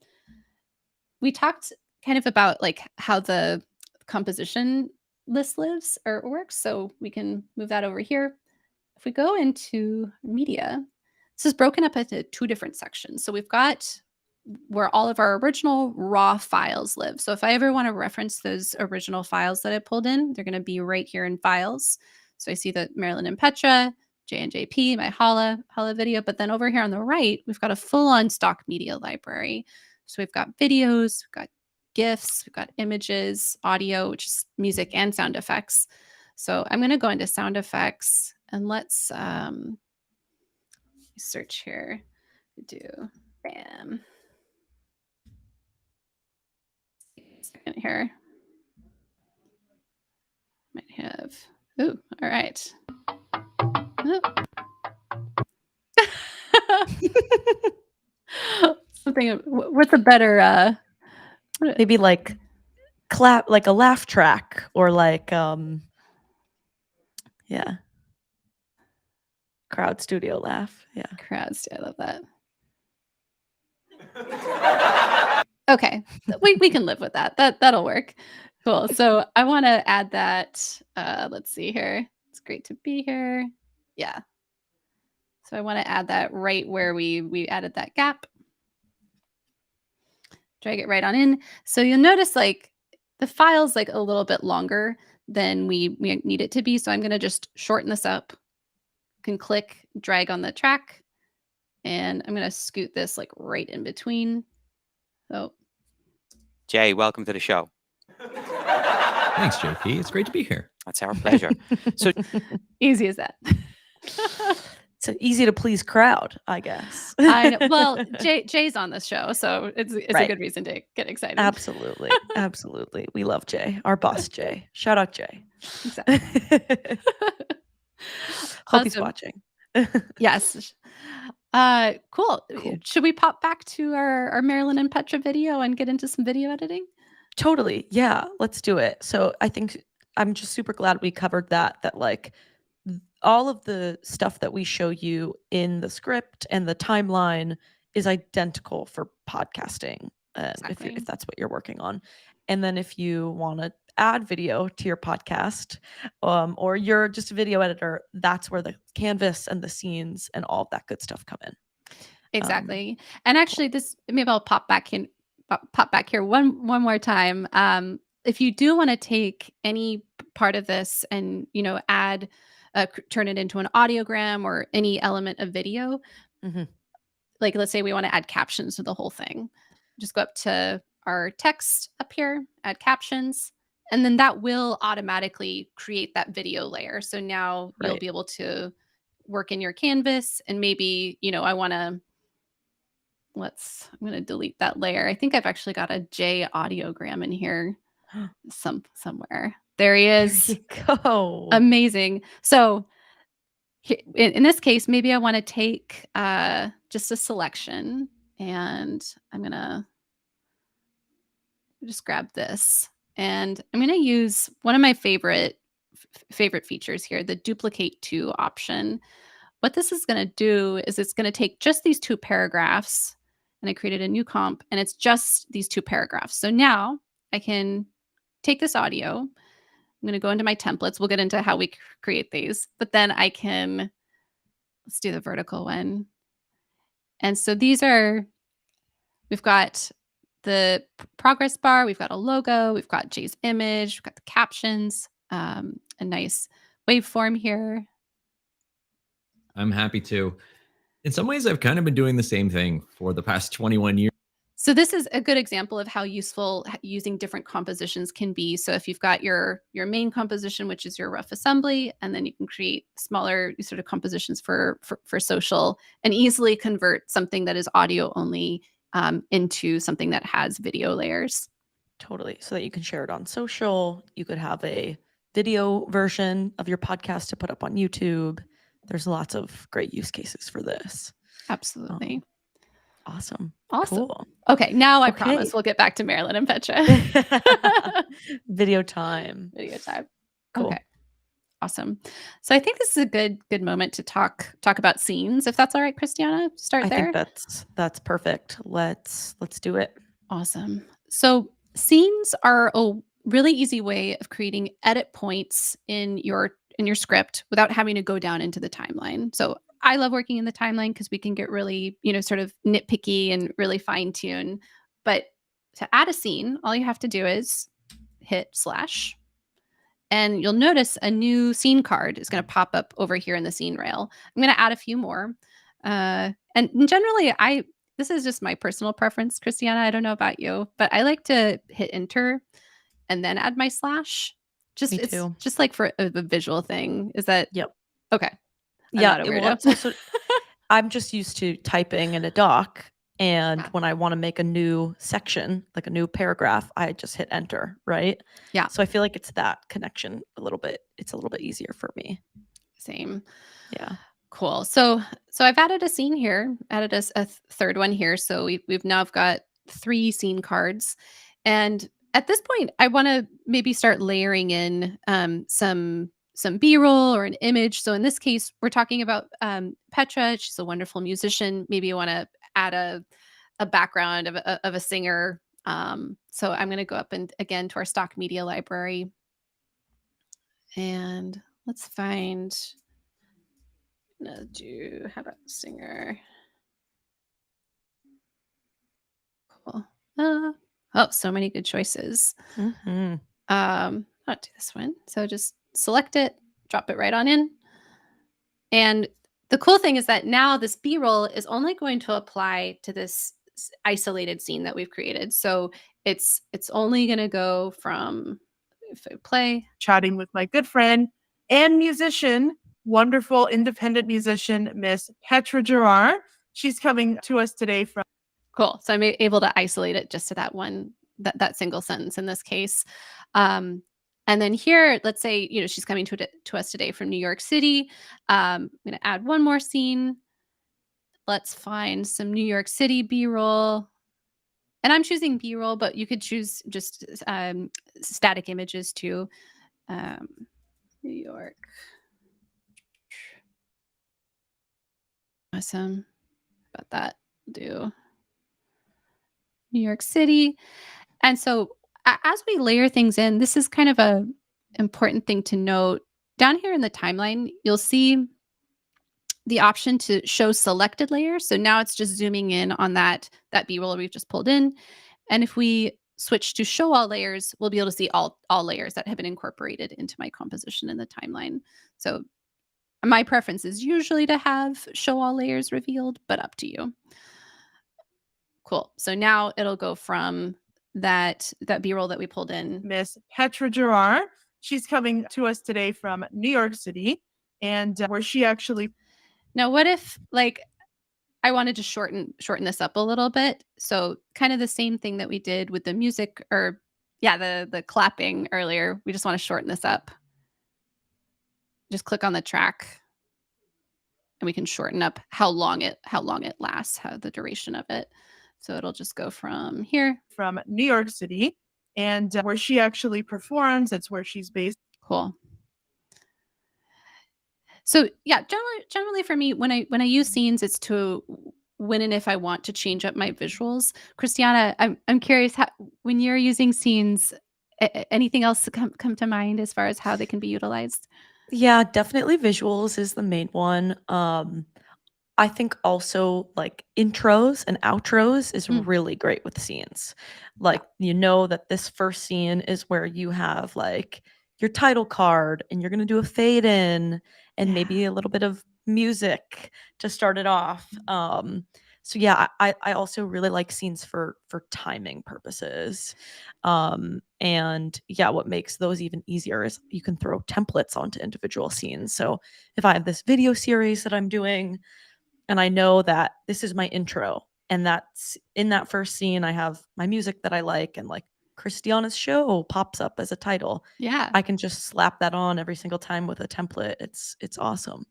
We talked kind of about like how the composition list lives or works. So we can move that over here. If we go into media, this is broken up into 2 different sections. So we've got where all of our original raw files live. So if I ever want to reference those original files that I pulled in, they're going to be right here in files. So I see the Marilyn and Petra, J and JP, my Hala video. But then over here on the right, we've got a full-on stock media library. So we've got videos, we've got GIFs, we've got images, audio, which is music and sound effects. So I'm going to go into sound effects and let's search here. Do bam. Second here. Might have. Ooh, all right. Oh. Something. What's a better? Maybe like clap, like a laugh track, or like yeah, crowd studio laugh. Yeah, crowds. I love that. Okay, we can live with that. That'll work. Cool. So I want to add that. Let's see here. It's great to be here. Yeah. So I want to add that right where we added that gap. Drag it right on in. So you'll notice like the file's like a little bit longer than we need it to be. So I'm going to just shorten this up. You can click, drag on the track, and I'm going to scoot this like right in between. So, Jay, welcome to the show. Thanks, JP. It's great to be here. That's our pleasure. So easy as that. It's an easy to please crowd, I guess. I know. Well, Jay's on this show, so it's Right. a good reason to get excited. Absolutely. Absolutely. We love Jay, our boss Jay. Shout out Jay. Exactly. Hope he's Awesome. watching. Yes. Cool. Should we pop back to our Marilyn and Petra video and get into some video editing? Totally. Yeah, let's do it. So I think I'm just super glad we covered that like all of the stuff that we show you in the script and the timeline is identical for podcasting, Exactly. if that's what you're working on. And then if you want to add video to your podcast, or you're just a video editor, that's where the canvas and the scenes and all of that good stuff come in. Exactly. And actually, maybe I'll pop back here one more time. If you do want to take any part of this and add, turn it into an audiogram or any element of video, like let's say we want to add captions to the whole thing, just go up to our text up here, add captions, and then that will automatically create that video layer. So now you'll Right. be able to work in your canvas, and maybe I want to. I'm going to delete that layer. I think I've actually got a J audiogram in here somewhere. There he is. There you go. Amazing. So in this case, maybe I want to take just a selection, and I'm going to just grab this, and I'm going to use one of my favorite features here, the duplicate to option. What this is going to do is it's going to take just these 2 paragraphs, and I created a new comp, and it's just these 2 paragraphs. So now I can take this audio. I'm going to go into my templates. We'll get into how we create these, but then I can, let's do the vertical one. And so we've got the progress bar, we've got a logo, we've got Jay's image, we've got the captions, a nice waveform here. I'm happy to. In some ways, I've kind of been doing the same thing for the past 21 years. So this is a good example of how useful using different compositions can be. So if you've got your main composition, which is your rough assembly, and then you can create smaller sort of compositions for social and easily convert something that is audio only into something that has video layers. Totally. So that you can share it on social. You could have a video version of your podcast to put up on YouTube. there's lots of great use cases for this. Absolutely. Awesome. Awesome. Cool. Okay, now I Okay. promise we'll get back to Marilyn and Petra. Video time. Video time. Cool. Okay. Awesome. So I think this is a good moment to talk about scenes, if that's all right, Christiana. Start I there. think that's perfect. Let's do it. Awesome. So scenes are a really easy way of creating edit points in your script without having to go down into the timeline. So I love working in the timeline because we can get really, sort of nitpicky and really fine tune. But to add a scene, all you have to do is hit / and you'll notice a new scene card is going to pop up over here in the scene rail. I'm going to add a few more. And generally, this is just my personal preference, Christiana. I don't know about you, but I like to hit enter and then add my /. Me too. It's just like for a visual thing. Is that? Yep. Okay. I'm Yeah. not a weirdo. Well, it's also, I'm just used to typing in a doc. And when I want to make a new section, like a new paragraph, I just hit enter, right? Yeah. So I feel like it's that connection a little bit. It's a little bit easier for me. Same. Yeah. Cool. So I've added a scene here, added a third one here. So we've now got 3 scene cards. And at this point, I want to maybe start layering in some B-roll or an image. So in this case, we're talking about Petra. She's a wonderful musician. Maybe you want to add a background of a singer. So I'm going to go up and again to our stock media library. And let's find... how about singer? Cool. So many good choices. Mm-hmm. I'll do this one. So just select it, drop it right on in. And the cool thing is that now this B-roll is only going to apply to this isolated scene that we've created. So it's only going to go from, if I play, Chatting with my good friend and musician, wonderful independent musician, Miss Petra Gerard. She's coming to us today from... Cool. So I'm able to isolate it just to that one, that single sentence in this case. And then here, let's say, she's coming to us today from New York City. I'm going to add one more scene. Let's find some New York City B-roll. And I'm choosing B-roll, but you could choose just static images too. New York. Awesome. About that, do New York City. And so as we layer things in, this is kind of a important thing to note. Down here in the timeline, you'll see the option to show selected layers. So now it's just zooming in on that B-roll we've just pulled in. And if we switch to show all layers, we'll be able to see all layers that have been incorporated into my composition in the timeline. So my preference is usually to have show all layers revealed, but up to you. Cool. So now it'll go from that B-roll that we pulled in. Miss Petra Gerard. She's coming to us today from New York City, and where she actually... Now, what if I wanted to shorten this up a little bit? So kind of the same thing that we did with the music, or the clapping earlier. We just want to shorten this up. Just click on the track, and we can shorten up how long it lasts, the duration of it. So it'll just go from here. From New York City, and where she actually performs. That's where she's based. Cool. So yeah, generally for me, when I use scenes, it's to when and if I want to change up my visuals. Christiana, I'm curious, when you're using scenes, anything else come to mind as far as how they can be utilized? Yeah, definitely visuals is the main one. I think also like intros and outros is really great with scenes. Like, that this first scene is where you have like your title card and you're going to do a fade in and maybe a little bit of music to start it off. So yeah, I also really like scenes for timing purposes. And yeah, what makes those even easier is you can throw templates onto individual scenes. So if I have this video series that I'm doing, and I know that this is my intro, and that's in that first scene, I have my music that I like, and like Christiana's show pops up as a title. Yeah. I can just slap that on every single time with a template. It's awesome.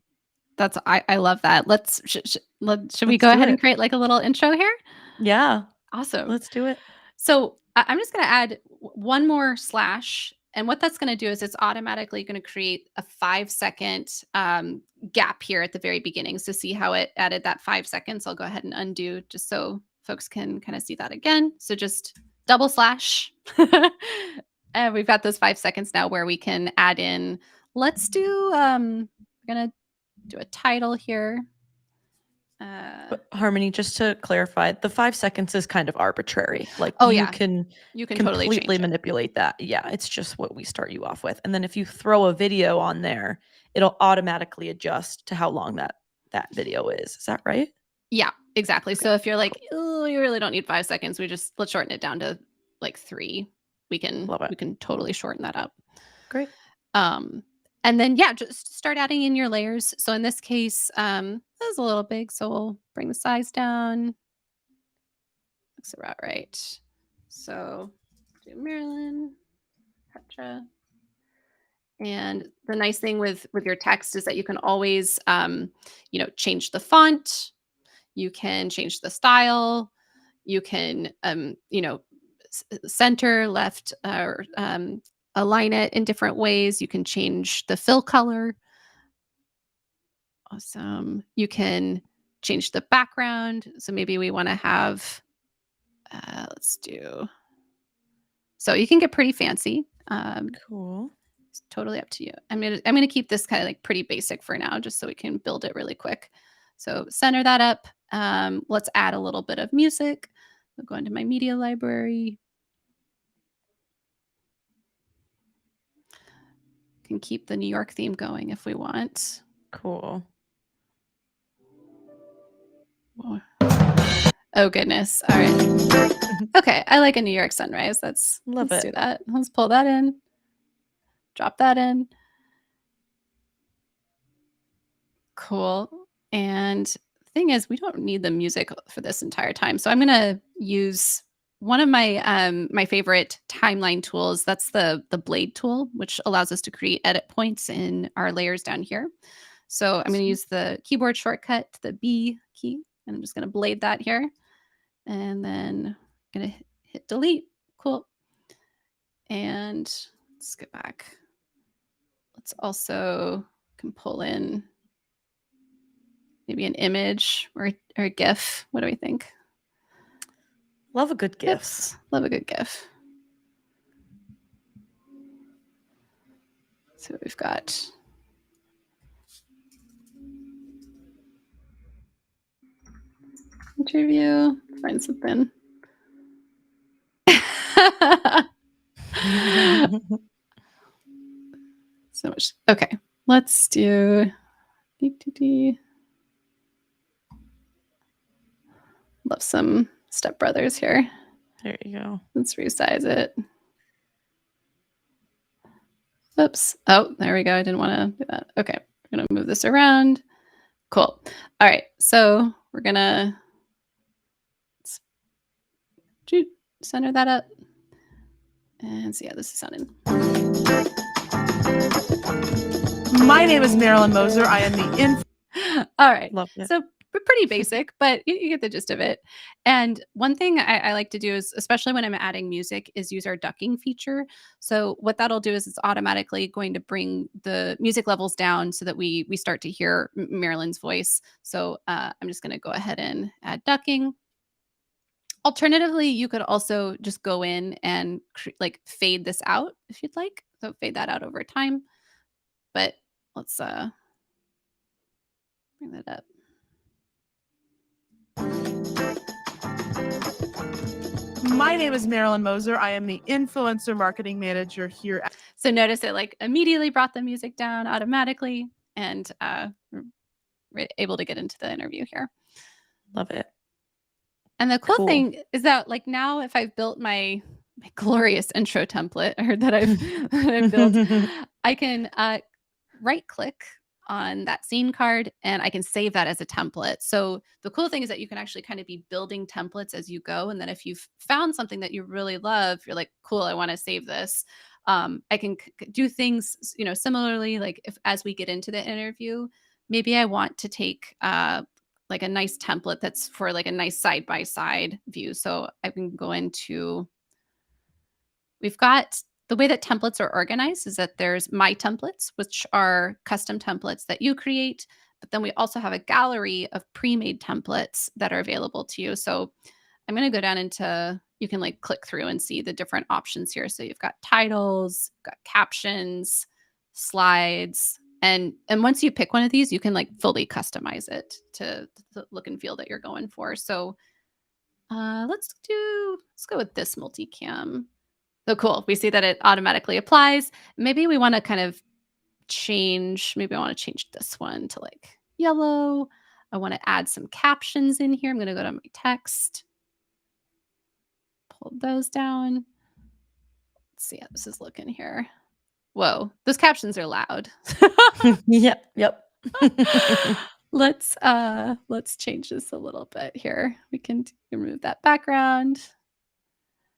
I love that. Should we Let's go do ahead and it. create like a little intro here? Yeah, Awesome. let's do it. So I'm just going to add one more slash. And what that's going to do is it's automatically going to create a 5-second gap here at the very beginning. So see how it added that 5 seconds. I'll go ahead and undo just so folks can kind of see that again. So just double slash. And we've got those 5 seconds now where we can add in, let's do, we're going to do a title here. But Harmony, just to clarify, the 5 seconds is kind of arbitrary. Like Oh, you yeah. can You can totally change completely it. manipulate that. Yeah, it's just what we start you off with. And then if you throw a video on there, it'll automatically adjust to how long that video is. Is that right? Yeah, exactly. So if you're like, oh, you really don't need 5 seconds, let's shorten it down to like 3. We can totally shorten that up. Great. And then just start adding in your layers. So in this case, that was a little big, so we'll bring the size down. Looks about right. So do Maryland, Petra. And the nice thing with your text is that you can always, change the font. You can change the style. You can, center, left, or align it in different ways. You can change the fill color. Awesome. You can change the background. So maybe we want to have, so you can get pretty fancy. Cool. It's totally up to you. I'm gonna keep this kind of like pretty basic for now, just so we can build it really quick. So center that up. Let's add a little bit of music. I'll go into my media library. Can keep the New York theme going if we want. Cool. Oh goodness. All right. Okay. I like a New York sunrise. Let's do that. Let's pull that in. Drop that in. Cool. And the thing is, we don't need the music for this entire time. So I'm going to use one of my my favorite timeline tools. That's the blade tool, which allows us to create edit points in our layers down here. So I'm going to use the keyboard shortcut, the B key, and I'm just going to blade that here. And then I'm going to hit delete. Cool. And let's go back. Let's also can pull in maybe an image or a GIF. What do we think? Love a good GIF. Love a good GIF. So we've got interview. Find something. So much. Okay, let's do. Love some Step Brothers here. There you go. Let's resize it. Oops. Oh, there we go. I didn't want to do that. Okay, we're gonna move this around. Cool. All right. So we're gonna center that up and see how this is sounding. My name is Marilyn Moser. I am the All right. Love it. So pretty basic, but you get the gist of it. And one thing I like to do is, especially when I'm adding music, is use our ducking feature. So what that'll do is it's automatically going to bring the music levels down so that we start to hear Marilyn's voice. So I'm just going to go ahead and add ducking. Alternatively, you could also just go in and like fade this out if you'd like. So fade that out over time. But let's bring that up. My name is Marilyn Moser. I am the influencer marketing manager here. So notice it like immediately brought the music down automatically, and we're able to get into the interview here. Love it. And the cool thing is that like now if I've built my glorious intro template or that I've built, I can right click on that scene card and I can save that as a template. So the cool thing is that you can actually kind of be building templates as you go. And then if you've found something that you really love, you're like, cool, I want to save this. I can do things, similarly, like as we get into the interview, maybe I want to take like a nice template that's for like a nice side-by-side view. So I can go into, we've got the way that templates are organized is that there's my templates, which are custom templates that you create. But then we also have a gallery of pre-made templates that are available to you. So I'm going to go down into, you can like click through and see the different options here. So you've got titles, got captions, slides, and once you pick one of these, you can like fully customize it to the look and feel that you're going for. So let's go with this multicam. So cool. We see that it automatically applies. Maybe we want to kind of change, maybe I want to change this one to like yellow. I want to add some captions in here. I'm going to go to my text, pull those down. Let's see how this is looking here. Whoa, those captions are loud. Yep. Let's change this a little bit here. We can remove that background.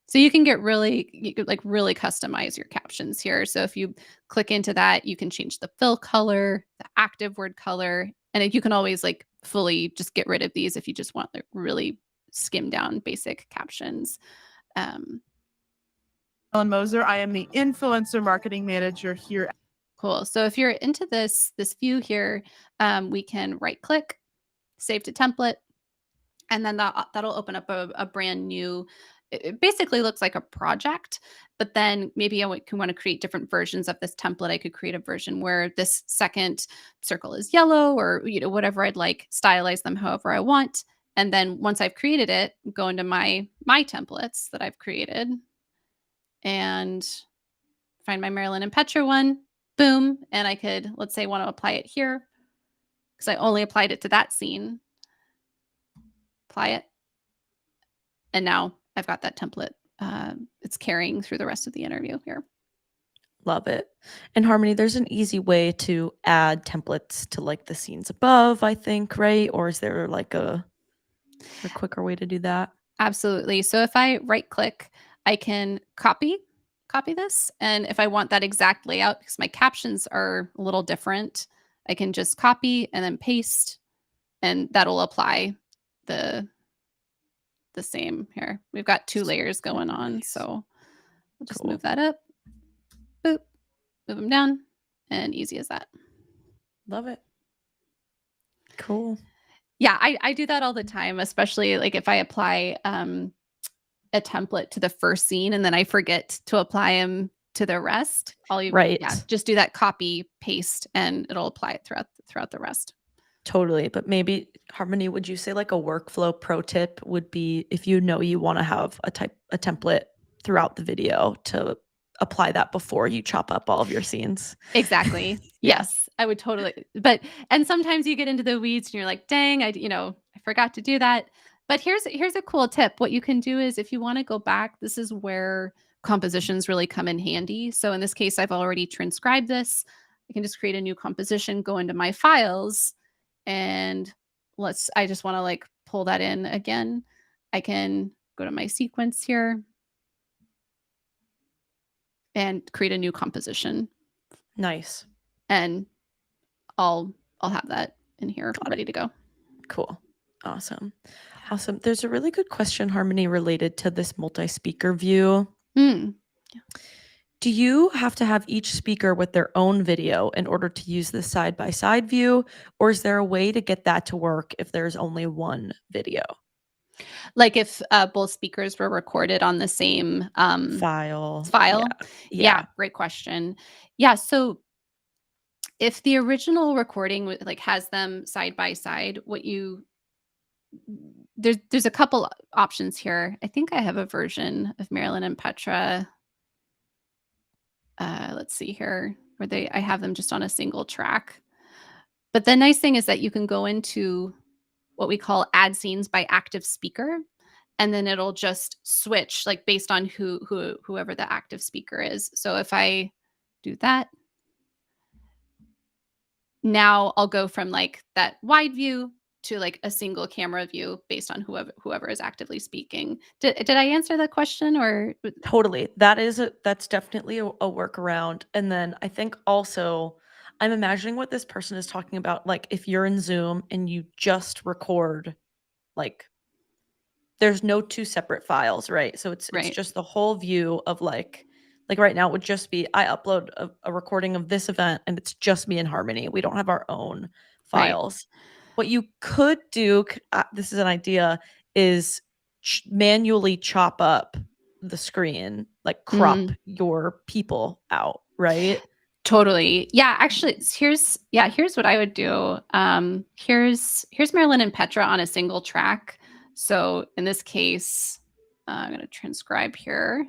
So you can really customize your captions here. So if you click into that, you can change the fill color, the active word color, and you can always like fully just get rid of these if you just want like really skim down basic captions. Ellen Moser, I am the influencer marketing manager here. Cool. So if you're into this view here, we can right click, save to template, and then that'll open up a brand new, it basically looks like a project, but then maybe I can want to create different versions of this template. I could create a version where this second circle is yellow or, whatever I'd like, stylize them however I want. And then once I've created it, go into my templates that I've created and find my Marilyn and Petra one, boom. And I could, let's say, want to apply it here because I only applied it to that scene. Apply it. And now I've got that template. It's carrying through the rest of the interview here. Love it. And Harmony, there's an easy way to add templates to like the scenes above, I think, right? Or is there like a quicker way to do that? Absolutely. So if I right click, I can copy this. And if I want that exact layout, because my captions are a little different, I can just copy and then paste, and that'll apply the same here. We've got 2 layers going on. So we'll just move that up, boop, move them down, and easy as that. Love it. Cool. Yeah, I do that all the time, especially like if I apply a template to the first scene and then I forget to apply them to the rest. Just do that copy, paste, and it'll apply it throughout the rest. Totally. But maybe, Harmony, would you say like a workflow pro tip would be if you want to have a template throughout the video to apply that before you chop up all of your scenes? Exactly. Yes, I would totally. And sometimes you get into the weeds and you're like, dang, I forgot to do that. But here's a cool tip. What you can do is if you want to go back, this is where compositions really come in handy. So in this case, I've already transcribed this. I can just create a new composition, go into my files, and I just want to like pull that in again. I can go to my sequence here and create a new composition. Nice. And I'll have that in here ready to go. Cool. Awesome. There's a really good question, Harmony, related to this multi-speaker view. Do you have to have each speaker with their own video in order to use the side-by-side view? Or is there a way to get that to work if there's only one video? Like if both speakers were recorded on the same file? Yeah, great question. Yeah, so if the original recording like has them side by side, there's a couple options here. I think I have a version of Marilyn and Petra. Let's see here, where I have them just on a single track. But the nice thing is that you can go into what we call add scenes by active speaker, and then it'll just switch like based on whoever the active speaker is. So if I do that, now I'll go from like that wide view to like a single camera view based on whoever is actively speaking. Did I answer that question or? Totally. That's definitely a workaround. And then I think also I'm imagining what this person is talking about. Like if you're in Zoom and you just record, like there's no two separate files, right? So it's Right. just the whole view of like right now it would just be I upload a recording of this event and it's just me and Harmony. We don't have our own Right. files. What you could do, this is an idea, is manually chop up the screen, like crop your people out, right? Totally. Yeah, actually, here's what I would do. Here's Marilyn and Petra on a single track. So in this case, I'm going to transcribe here.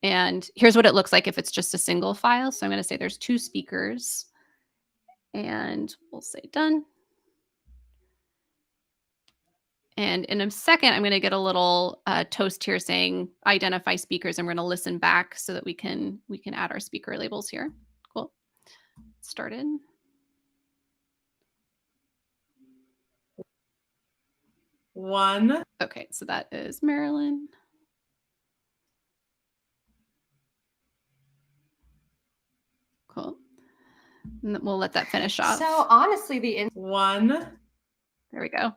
And here's what it looks like if it's just a single file. So I'm going to say there's 2 speakers. And we'll say done. And in a second, I'm going to get a little toast here saying identify speakers. And we're going to listen back so that we can add our speaker labels here. Cool. Started. One. Okay, so that is Marilyn. Cool. And we'll let that finish off. So honestly, one. There we go.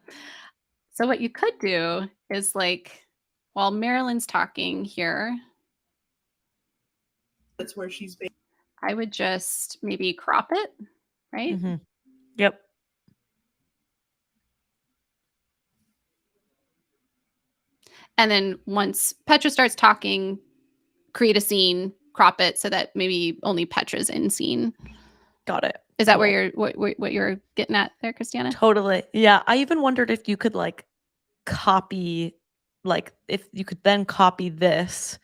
So what you could do is like, while Marilyn's talking here, That's where she's based. I would just maybe crop it, right? Mm-hmm. Yep. And then once Petra starts talking, create a scene, crop it so that maybe only Petra's in scene. Got it. Is that where you're what you're getting at there, Christiana? Totally. Yeah. I even wondered if you could like copy, like if you could then copy this,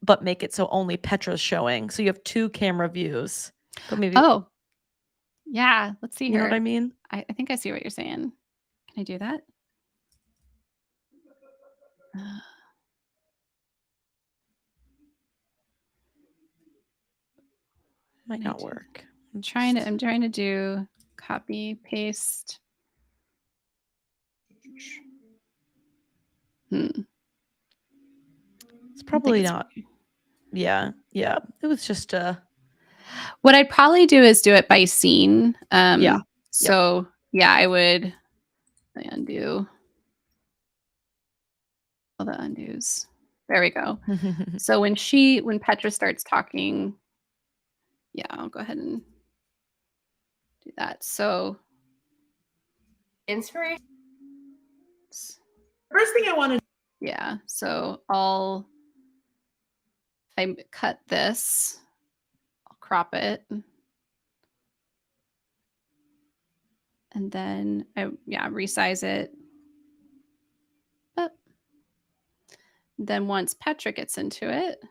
but make it so only Petra's showing. So you have 2 camera views. But maybe Yeah. Let's see you here. know what I mean? I think I see what you're saying. Can I do that? Might not work. I'm trying to do copy, paste. It's probably not. Yeah. Yeah. It was just what I'd probably do is do it by scene. Yeah. So yeah, I would undo all the undos. There we go. So when Petra starts talking, yeah, I'll go ahead and do that. So inspiration. First thing I want to. Yeah. So I cut this. I'll crop it. And then resize it. Up. Then once Petra gets into it,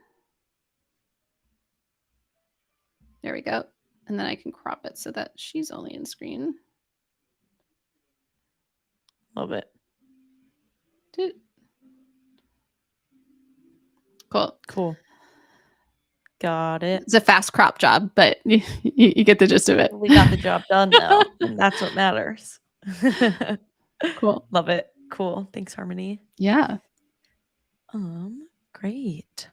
there we go. And then I can crop it so that she's only in screen. Love it. Cool. Got it. It's a fast crop job, but you get the gist of it. We got the job done though, and that's what matters. Cool. Love it. Cool. Thanks, Harmony. Yeah. Great.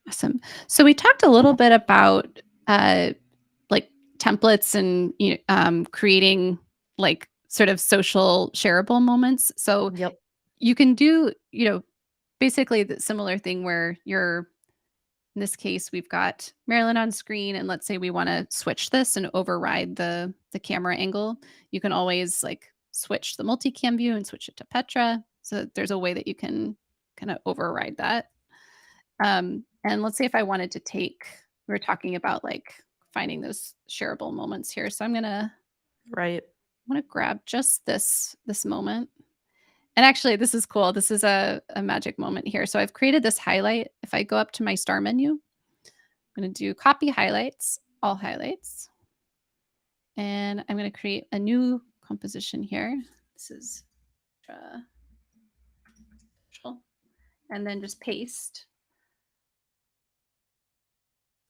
Awesome. So we talked a little bit about like templates and creating like sort of social shareable moments. So you can do, basically the similar thing where in this case, we've got Marilyn on screen, and let's say we want to switch this and override the camera angle. You can always like switch the multicam view and switch it to Petra. So there's a way that you can kind of override that. And let's say if I wanted to we were talking about like finding those shareable moments here. So I'm gonna grab just this moment. And actually, this is cool. This is a magic moment here. So I've created this highlight. If I go up to my star menu, I'm going to do copy highlights, all highlights. And I'm going to create a new composition here. This is, and then just paste.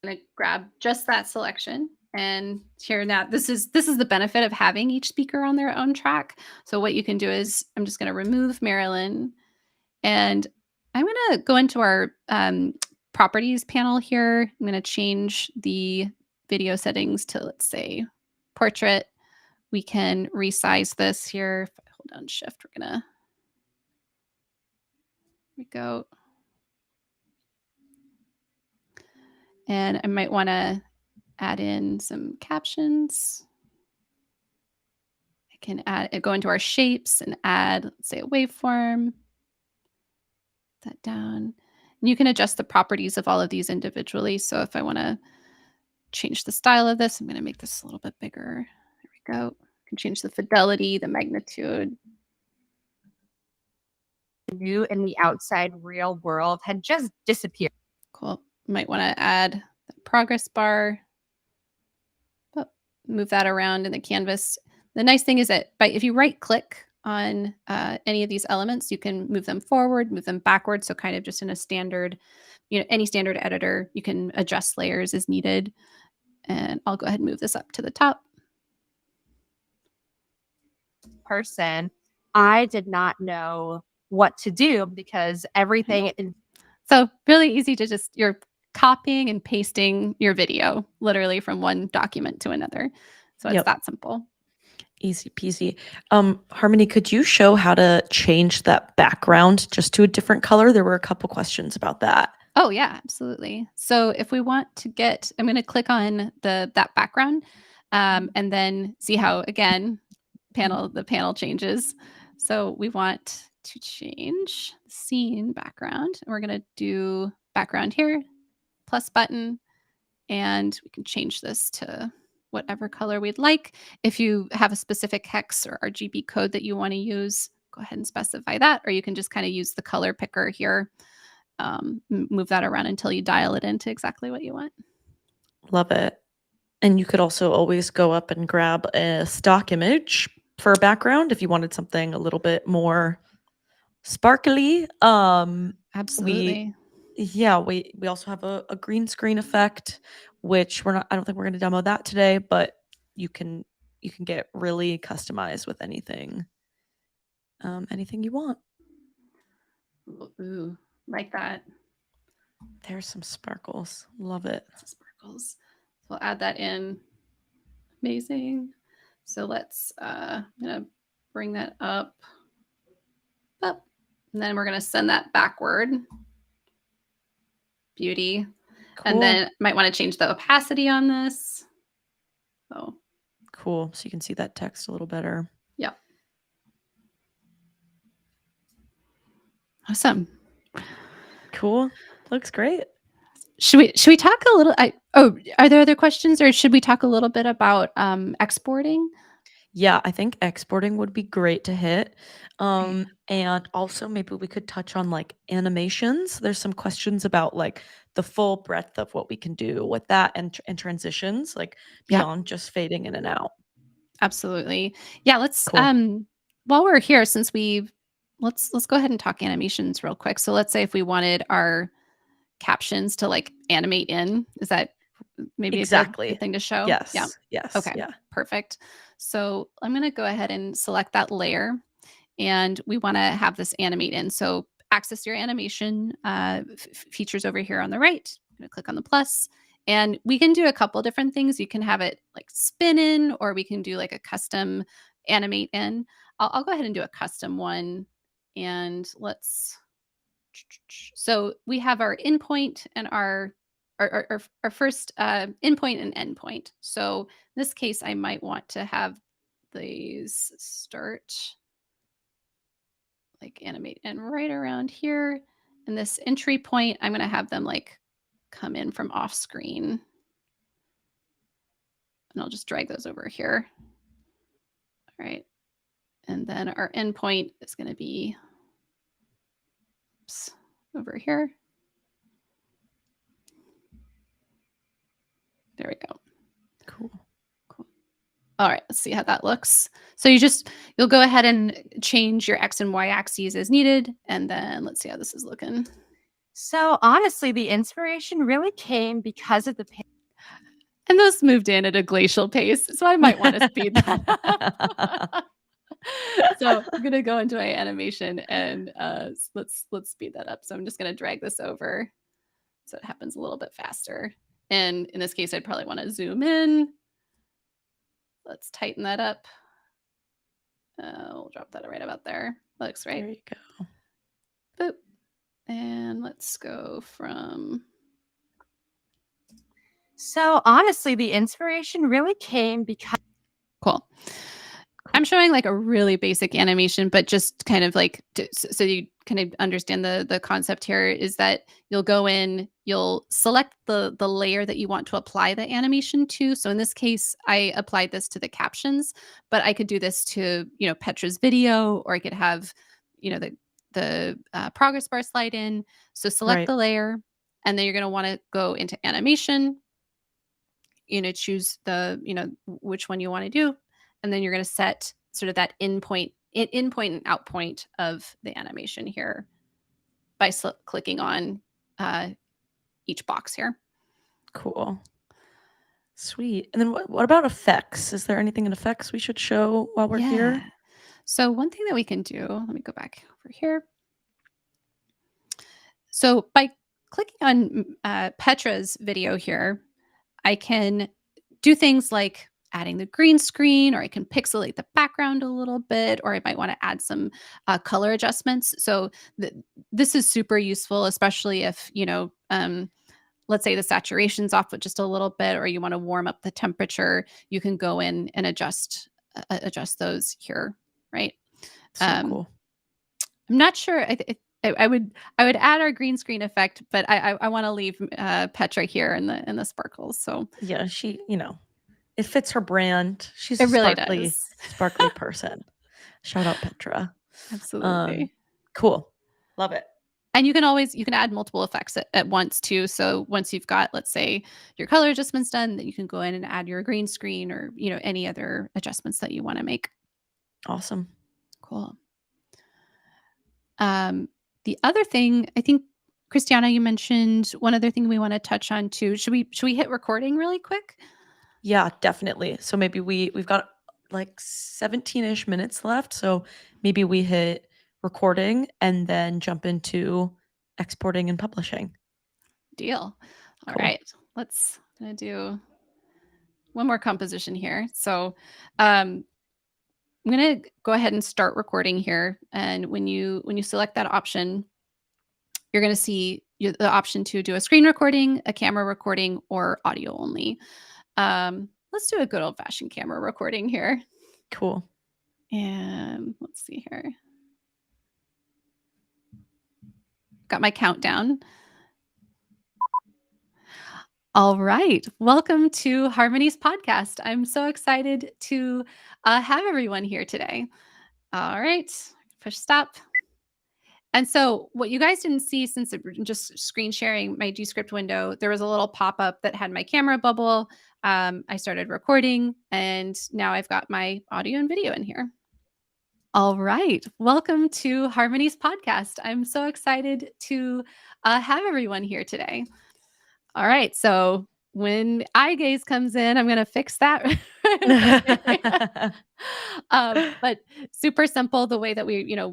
I'm going to grab just that selection. And here now, this is the benefit of having each speaker on their own track. So what you can do is I'm just going to remove Marilyn, and I'm going to go into our properties panel here. I'm going to change the video settings to, let's say, portrait. We can resize this here. If I hold down shift, we're gonna, here we go. And I might want to add in some captions. I can go into our shapes and add, let's say, a waveform. Put that down. And you can adjust the properties of all of these individually. So if I want to change the style of this, I'm going to make this a little bit bigger. There we go. I can change the fidelity, the magnitude. New in the outside real world had just disappeared. Cool. Might want to add the progress bar. Move that around in the canvas. The nice thing is that if you right click on any of these elements, you can move them forward, move them backwards. So kind of just in a standard, any standard editor, you can adjust layers as needed. And I'll go ahead and move this up to the top. Person, I did not know what to do because everything is so really easy to just, you're copying and pasting your video literally from one document to another. So it's that simple. Easy peasy. Harmony, could you show how to change that background just to a different color? There were a couple questions about that. Oh yeah, absolutely. So if we want to get, I'm going to click on that background and then see how, again, the panel changes. So we want to change the scene background. And we're going to do background here, plus button, and we can change this to whatever color we'd like. If you have a specific hex or RGB code that you want to use, go ahead and specify that, or you can just kind of use the color picker here. Move that around until you dial it into exactly what you want. Love it. And you could also always go up and grab a stock image for a background if you wanted something a little bit more sparkly. Absolutely. We also have a green screen effect, which I don't think we're going to demo that today, but you can get really customized with anything you want. Ooh, like that. There's some sparkles. Love it. Some sparkles. So we'll add that in. Amazing. So let's, I'm going to bring that up, and then we're going to send that backward. Beauty. Cool. And then might want to change the opacity on this. Oh, cool. So you can see that text a little better. Yeah. Awesome. Cool. Looks great. Should we talk a little? Are there other questions, or should we talk a little bit about exporting? Yeah, I think exporting would be great to hit. And also maybe we could touch on like animations. There's some questions about like the full breadth of what we can do with that and transitions, like beyond just fading in and out. Absolutely. Yeah, let's while we're here, since let's go ahead and talk animations real quick. So let's say if we wanted our captions to like animate in, is that maybe exactly a good thing to show? Yes. Yeah. Yes. Okay. Yeah. Perfect. So I'm going to go ahead and select that layer, and we want to have this animate in. So access your animation features over here on the right. I'm going to click on the plus, and we can do a couple different things. You can have it like spin in, or we can do like a custom animate in. I'll go ahead and do a custom one, and so we have our endpoint and our first endpoint and endpoint. So in this case, I might want to have these start like animate in right around here. And this entry point, I'm going to have them like come in from off screen. And I'll just drag those over here. All right. And then our endpoint is going to be over here. There we go. Cool. All right, let's see how that looks. So you'll go ahead and change your X and Y axes as needed. And then let's see how this is looking. So honestly, the inspiration really came because of the and those moved in at a glacial pace. So I might want to speed that up. So I'm going to go into my animation and let's speed that up. So I'm just going to drag this over so it happens a little bit faster. And in this case, I'd probably want to zoom in. Let's tighten that up. We'll drop that right about there. Looks right. There you go. Boop. And let's go from. So honestly, the inspiration really came because Cool. I'm showing like a really basic animation, but just kind of like so you kind of understand the concept here is that you'll go in, you'll select the layer that you want to apply the animation to. So in this case, I applied this to the captions, but I could do this to, Petra's video, or I could have, the progress bar slide in. So select Right. the layer, and then you're going to want to go into animation, choose which one you want to do. And then you're going to set sort of that in point and out point of the animation here by clicking on each box here. Cool. Sweet. And then what about effects? Is there anything in effects we should show while we're here? So one thing that we can do, let me go back over here. So by clicking on Petra's video here, I can do things like adding the green screen, or I can pixelate the background a little bit, or I might want to add some color adjustments. So this is super useful, especially if, let's say the saturation's off with just a little bit, or you want to warm up the temperature, you can go in and adjust those here, right? So cool. I'm not sure. I would add our green screen effect, but I want to leave Petra here in the sparkles. So yeah, she, it fits her brand. She's it a really sparkly, does. sparkly person. Shout out Petra. Absolutely. Cool. Love it. And you can add multiple effects at once too. So once you've got, let's say, your color adjustments done, then you can go in and add your green screen, or any other adjustments that you want to make. Awesome. Cool. The other thing, I think, Christiana, you mentioned one other thing we want to touch on too. Should we hit recording really quick? Yeah, definitely. So maybe we've got like 17-ish minutes left. So maybe we hit recording and then jump into exporting and publishing. Deal. All Cool. right. Gonna do one more composition here. So I'm gonna go ahead and start recording here. And when you select that option, you're gonna see the option to do a screen recording, a camera recording, or audio only. Let's do a good old-fashioned camera recording here. Cool. And let's see here. Got my countdown. All right. Welcome to Harmony's podcast. I'm so excited to have everyone here today. All right. Push stop. And so what you guys didn't see, since just screen sharing my Descript window, there was a little pop-up that had my camera bubble. I started recording, and now I've got my audio and video in here. All right. Welcome to Harmony's podcast. I'm so excited to have everyone here today. All right. So when eye gaze comes in, I'm going to fix that. But super simple, the way that we,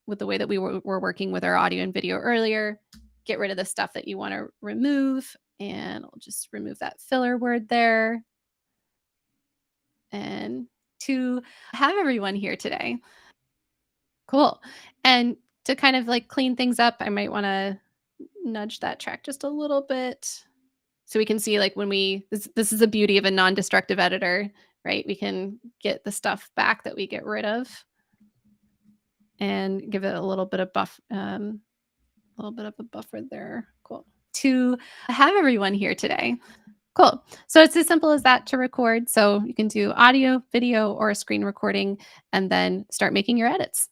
with the way that we were working with our audio and video earlier, get rid of the stuff that you want to remove. And I'll just remove that filler word there. And to have everyone here today. Cool. And to kind of like clean things up, I might want to nudge that track just a little bit. So we can see, like, when this is the beauty of a non-destructive editor, right? We can get the stuff back that we get rid of and give it a little bit of a buffer there. Cool. To have everyone here today. Cool. So it's as simple as that to record. So you can do audio, video, or a screen recording, and then start making your edits.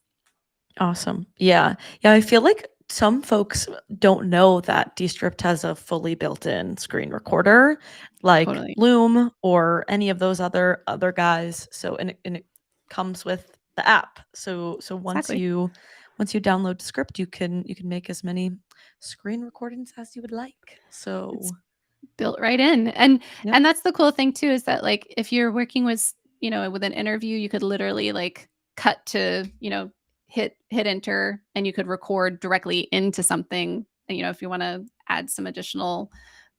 Awesome. Yeah. Yeah. I feel like some folks don't know that Descript has a fully built-in screen recorder, like Totally. Loom or any of those other guys. So and it comes with the app. So once Exactly. you download Descript, you can make as many screen recordings as you would like. So It's built right in. And Yep. and that's the cool thing too, is that, like, if you're working with, with an interview, you could literally like cut to, hit enter, and you could record directly into something. And, if you want to add some additional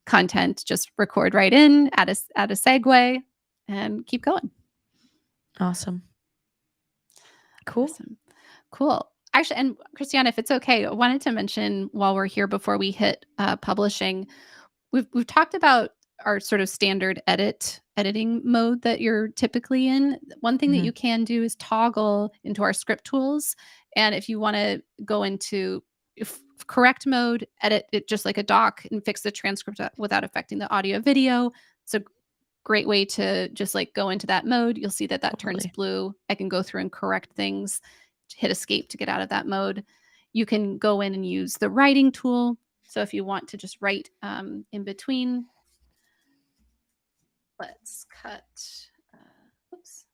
content, just record right in, add a segue, and keep going. Awesome. Cool. Awesome. Cool. Actually, and Christiana, if it's okay, I wanted to mention while we're here before we hit publishing, we've talked about our sort of standard editing mode that you're typically in. One thing that you can do is toggle into our script tools. And if you want to go into correct mode, edit it just like a doc and fix the transcript without affecting the audio video. It's a great way to just like go into that mode. You'll see that turns blue. I can go through and correct things, hit escape to get out of that mode. You can go in and use the writing tool. So if you want to just write in between, let's cut, oops,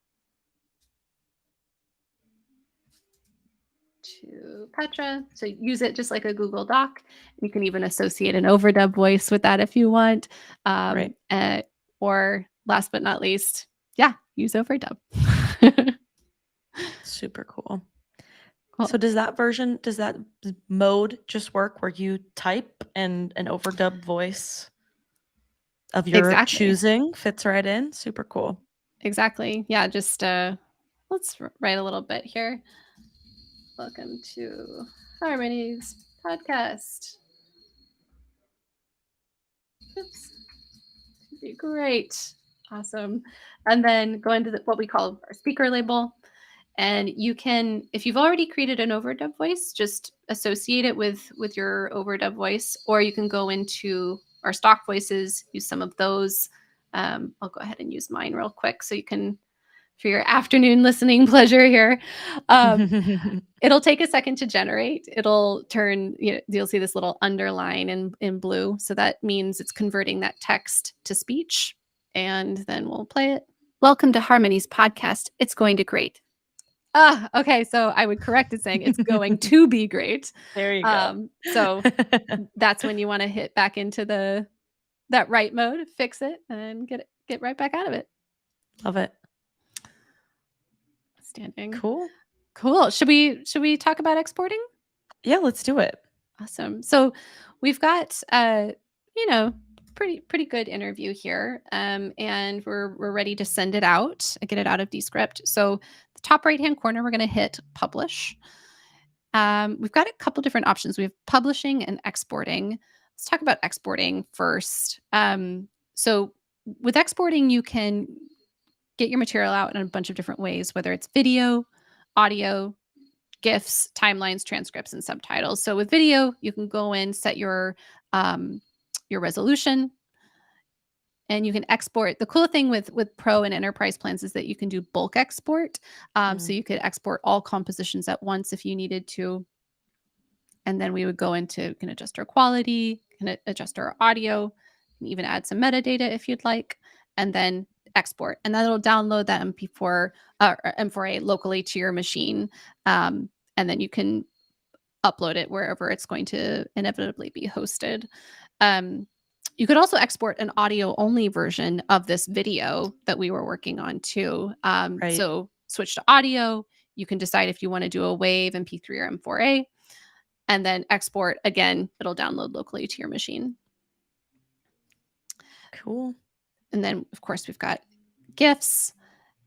to Petra. So use it just like a Google Doc. You can even associate an overdub voice with that if you want. Right. Or last but not least, use overdub. Super cool. So does that mode just work where you type and an overdub voice of your choosing fits right in? Super cool. Exactly. Yeah, just let's write a little bit here. Welcome to Harmony's podcast. Oops. Be great. Awesome. And then go into what we call our speaker label. And you can, if you've already created an overdub voice, just associate it with your overdub voice, or you can go into our stock voices, use some of those. I'll go ahead and use mine real quick so you can, for your afternoon listening pleasure here. It'll take a second to generate. It'll turn, you'll see this little underline in blue. So that means it's converting that text to speech. And then we'll play it. Welcome to Harmony's podcast. It's going to great. Okay. So I would correct it saying it's going to be great. There you go. So that's when you want to hit back into that write mode, fix it, and get right back out of it. Love it. Standing. Cool. Should we talk about exporting? Yeah, let's do it. Awesome. So we've got pretty good interview here, and we're ready to send it out, get it out of Descript. So the top right hand corner, we're going to hit publish. We've got a couple different options. We have publishing and exporting. Let's talk about exporting first. So with exporting, you can get your material out in a bunch of different ways, whether it's video, audio, GIFs, timelines, transcripts, and subtitles. So with video, you can go in, set your resolution, and you can export. The cool thing with Pro and Enterprise plans is that you can do bulk export. So you could export all compositions at once if you needed to. And then we would go into, can adjust our quality, can adjust our audio, and even add some metadata if you'd like, and then export. And then it'll download that MP4 or M4A locally to your machine. And then you can upload it wherever it's going to inevitably be hosted. You could also export an audio only version of this video that we were working on too. Right. So switch to audio. You can decide if you want to do a WAV, MP3, or M4A, and then export. Again, it'll download locally to your machine. Cool. And then, of course, we've got GIFs.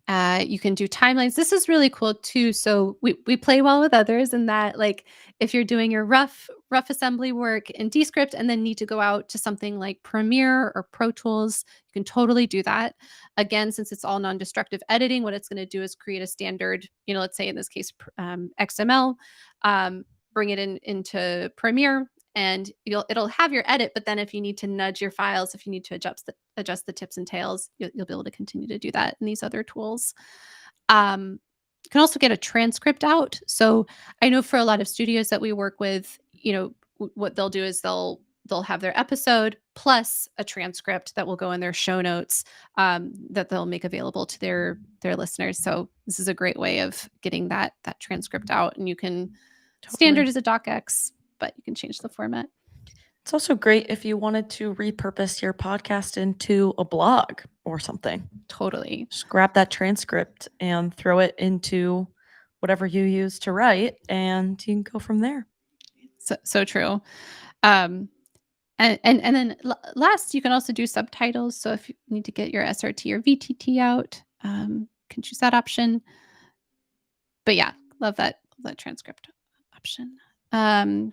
You can do timelines. This is really cool too. So we play well with others in that, like, if you're doing your rough assembly work in Descript and then need to go out to something like Premiere or Pro Tools, you can totally do that. Again, since it's all non-destructive editing, what it's going to do is create a standard, let's say in this case, XML, bring it into Premiere, and it'll have your edit. But then if you need to nudge your files, if you need to adjust the tips and tails, you'll be able to continue to do that in these other tools. You can also get a transcript out. So I know for a lot of studios that we work with, what they'll do is they'll have their episode plus a transcript that will go in their show notes, that they'll make available to their listeners. So this is a great way of getting that transcript out, and you can standard as a docx, but you can change the format. It's also great if you wanted to repurpose your podcast into a blog or something. Totally. Just grab that transcript and throw it into whatever you use to write, and you can go from there. So true. And then last, you can also do subtitles. So if you need to get your SRT or VTT out, can choose that option. But yeah, love that transcript option. Can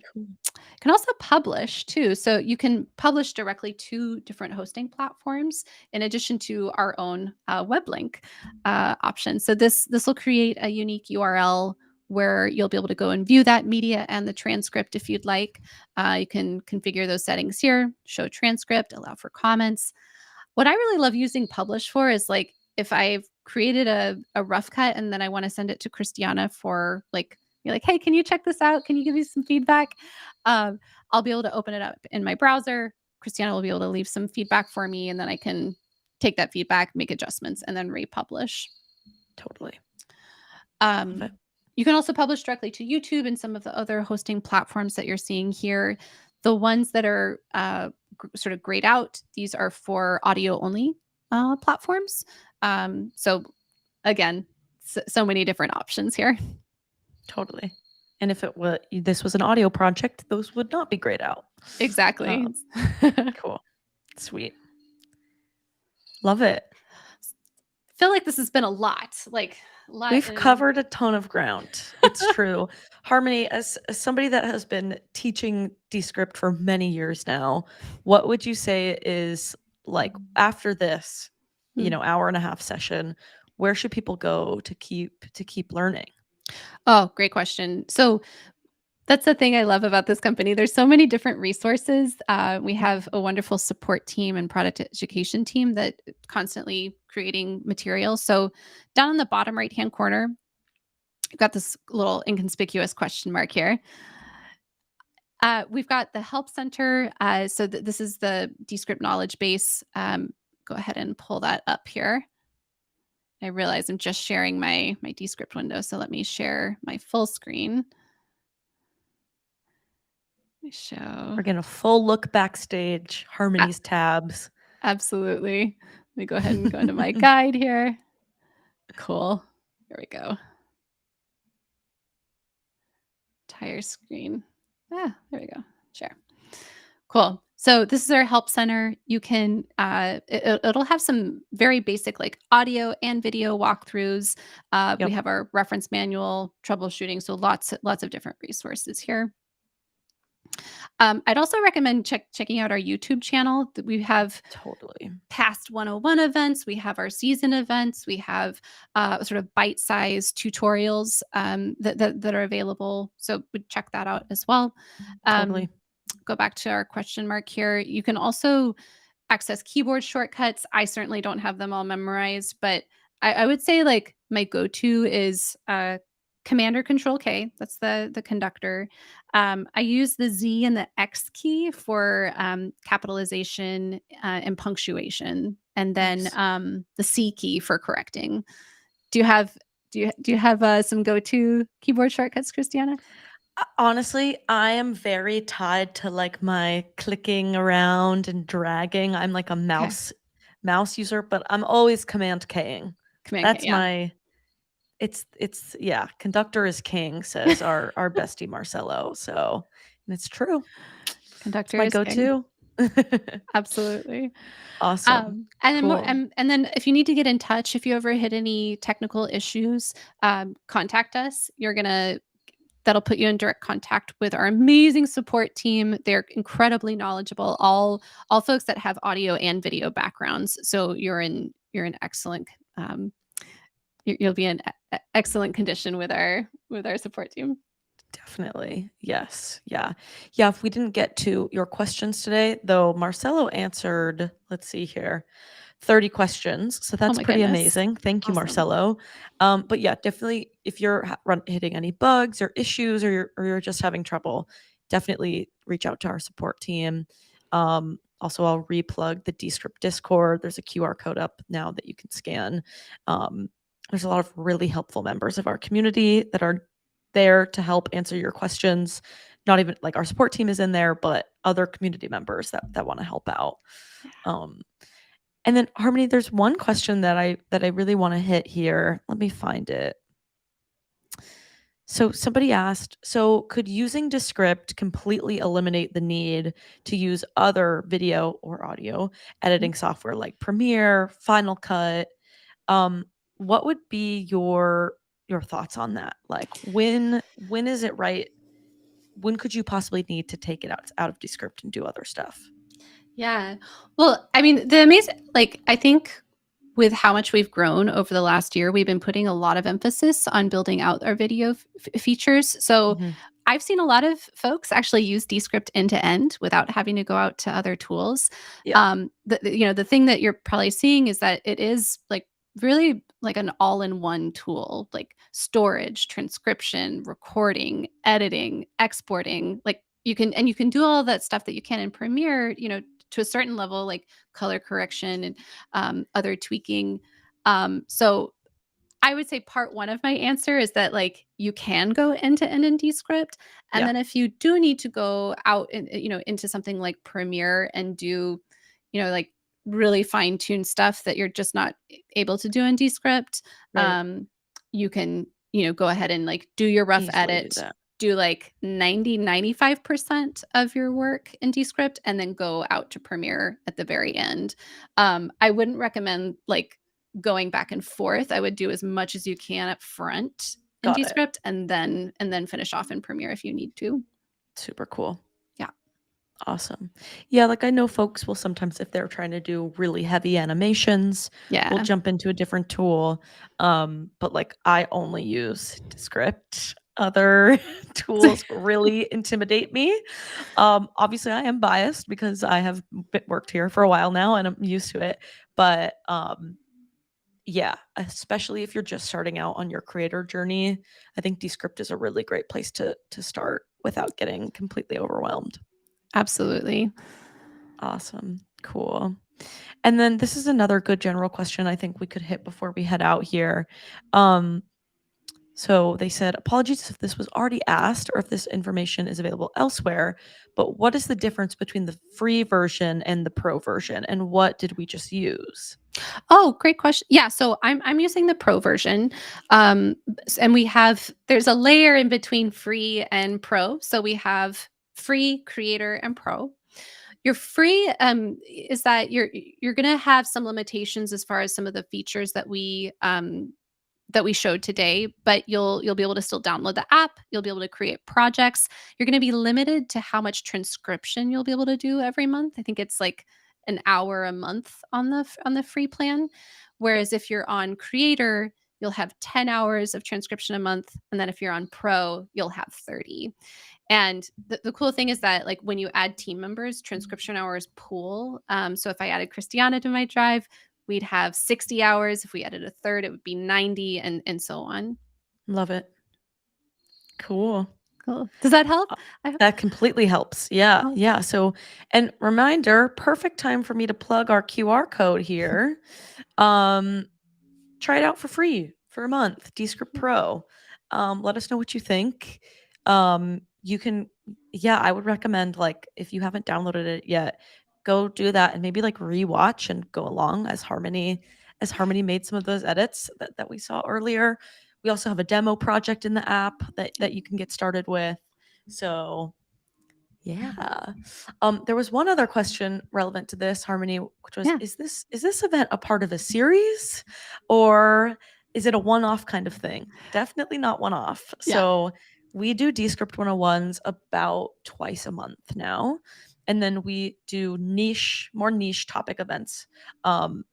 also publish too. So you can publish directly to different hosting platforms in addition to our own web link option. So this will create a unique URL where you'll be able to go and view that media and the transcript if you'd like. You can configure those settings here, show transcript, allow for comments. What I really love using Publish for is like if I've created a rough cut and then I want to send it to Christiana for like, you're like, hey, can you check this out? Can you give me some feedback? I'll be able to open it up in my browser. Christiana will be able to leave some feedback for me, and then I can take that feedback, make adjustments, and then republish. Totally. You can also publish directly to YouTube and some of the other hosting platforms that you're seeing here. The ones that are sort of grayed out, these are for audio only platforms. So again, so many different options here. Totally. And if this was an audio project, those would not be grayed out. Exactly. Cool. Sweet. Love it. Feel like this has been a lot. We've covered a ton of ground. It's true. Harmony, as somebody that has been teaching Descript for many years now, what would you say is like after this, hour and a half session, where should people go to keep learning? Oh, great question. So that's the thing I love about this company. There's so many different resources. We have a wonderful support team and product education team that constantly creating material. So down in the bottom right-hand corner, you've got this little inconspicuous question mark here. We've got the Help Center. So this is the Descript knowledge base. Go ahead and pull that up here. I realize I'm just sharing my Descript window, so let me share my full screen. We're getting a full look backstage, Harmony's tabs. Absolutely. Let me go ahead and go into my guide here. Cool. Here we go. Entire screen. There we go. Share. Cool. So this is our help center. You can, it'll have some very basic like audio and video walkthroughs. We have our reference manual, troubleshooting. So lots of different resources here. I'd also recommend checking out our YouTube channel. We have past 101 events. We have our season events. We have sort of bite-sized tutorials that are available. So we'd check that out as well. Go back to our question mark here. You can also access keyboard shortcuts. I certainly don't have them all memorized, but I would say like my go-to is Command or Control K. That's the conductor. I use the Z and the X key for capitalization and punctuation, and then the C key for correcting. Do you have some go-to keyboard shortcuts, Christiana? Honestly, I am very tied to like my clicking around and dragging. I'm like a mouse user, but I'm always Command K-ing. That's my. It's conductor is king, says our bestie Marcelo. So, and it's true. Conductor it's my is go-to. Absolutely. Awesome. And then and then if you need to get in touch, if you ever hit any technical issues, contact us. That'll put you in direct contact with our amazing support team. They're incredibly knowledgeable, all folks that have audio and video backgrounds. So you're in excellent you'll be in excellent condition with our support team. Definitely. Yes. Yeah. If we didn't get to your questions today, though, Marcelo answered, let's see here, 30 questions. So that's pretty amazing. Thank you, Marcelo. But yeah, definitely if you're hitting any bugs or issues or you're just having trouble, definitely reach out to our support team. Also, I'll replug the Descript Discord. There's a QR code up now that you can scan. There's a lot of really helpful members of our community that are there to help answer your questions. Not even like our support team is in there, but other community members that want to help out. And then Harmony, there's one question that I really want to hit here. Let me find it. So somebody asked, so could using Descript completely eliminate the need to use other video or audio editing software like Premiere, Final Cut? What would be your thoughts on that? Like when is it right? When could you possibly need to take it out of Descript and do other stuff? Yeah. Well, I mean, the amazing, like, I think with how much we've grown over the last year, we've been putting a lot of emphasis on building out our video features. So Mhm. I've seen a lot of folks actually use Descript end to end without having to go out to other tools. Yeah. The thing that you're probably seeing is that it is like really like an all-in-one tool, like storage, transcription, recording, editing, exporting. Like you can do all that stuff that you can in Premiere, to a certain level, like color correction and other tweaking. So I would say part one of my answer is that like you can go end to end in Descript, and Yeah. then if you do need to go out and into something like Premiere and do, like really fine tune stuff that you're just not able to do in Descript, Right. you can go ahead and like do your rough Easily do edit, that. do like 95% of your work in Descript, and then go out to Premiere at the very end. I wouldn't recommend like going back and forth. I would do as much as you can up front in Got it. Descript and then finish off in Premiere if you need to. Super cool. Yeah. Awesome. Yeah, like I know folks will sometimes, if they're trying to do really heavy animations, Yeah. will jump into a different tool. But like I only use Descript. Other tools really intimidate me. Obviously I am biased because I have worked here for a while now and I'm used to it. But yeah, especially if you're just starting out on your creator journey, I think Descript is a really great place to start without getting completely overwhelmed. Absolutely. Awesome. Cool. And then this is another good general question I think we could hit before we head out here. So they said, apologies if this was already asked or if this information is available elsewhere, but what is the difference between the free version and the pro version? And what did we just use? Oh, great question. Yeah, so I'm using the pro version. And there's a layer in between free and pro. So we have free, creator, and pro. Your free is that you're going to have some limitations as far as some of the features that we showed today, but you'll be able to still download the app. You'll be able to create projects. You're going to be limited to how much transcription you'll be able to do every month. I think it's like an hour a month on the free plan. Whereas if you're on creator, you'll have 10 hours of transcription a month. And then if you're on pro, you'll have 30. And the cool thing is that like when you add team members, transcription hours pool. So if I added Christiana to my drive, we'd have 60 hours. If we added a third, it would be 90 and so on. Love it. Cool. Cool. Does that help? That completely helps. Yeah. Oh. Yeah. So, and reminder, perfect time for me to plug our QR code here. Try it out for free for a month, Descript Pro. Let us know what you think. You can, yeah, I would recommend like if you haven't downloaded it yet, go do that and maybe like rewatch and go along as Harmony made some of those edits that we saw earlier. We also have a demo project in the app that you can get started with. So yeah. There was one other question relevant to this, Harmony, which was, Yeah. is this event a part of a series or is it a one-off kind of thing? Definitely not one-off. Yeah. So we do Descript 101s about twice a month now. And then we do more niche topic events on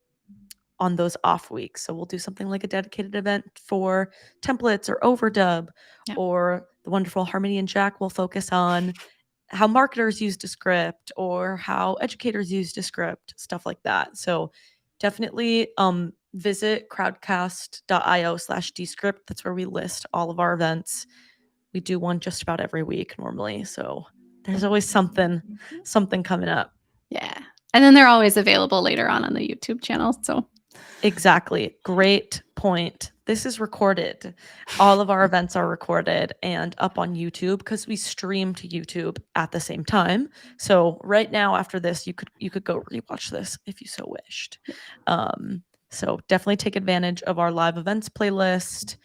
those off weeks. So we'll do something like a dedicated event for templates or overdub, Yeah. or the wonderful Harmony and Jack will focus on how marketers use Descript or how educators use Descript, stuff like that. So definitely visit crowdcast.io/Descript. That's where we list all of our events. We do one just about every week normally. So there's always something coming up. Yeah. And then they're always available later on the YouTube channel. So exactly. Great point. This is recorded. All of our events are recorded and up on YouTube because we stream to YouTube at the same time. So right now after this, you could go rewatch this if you so wished. So definitely take advantage of our live events playlist.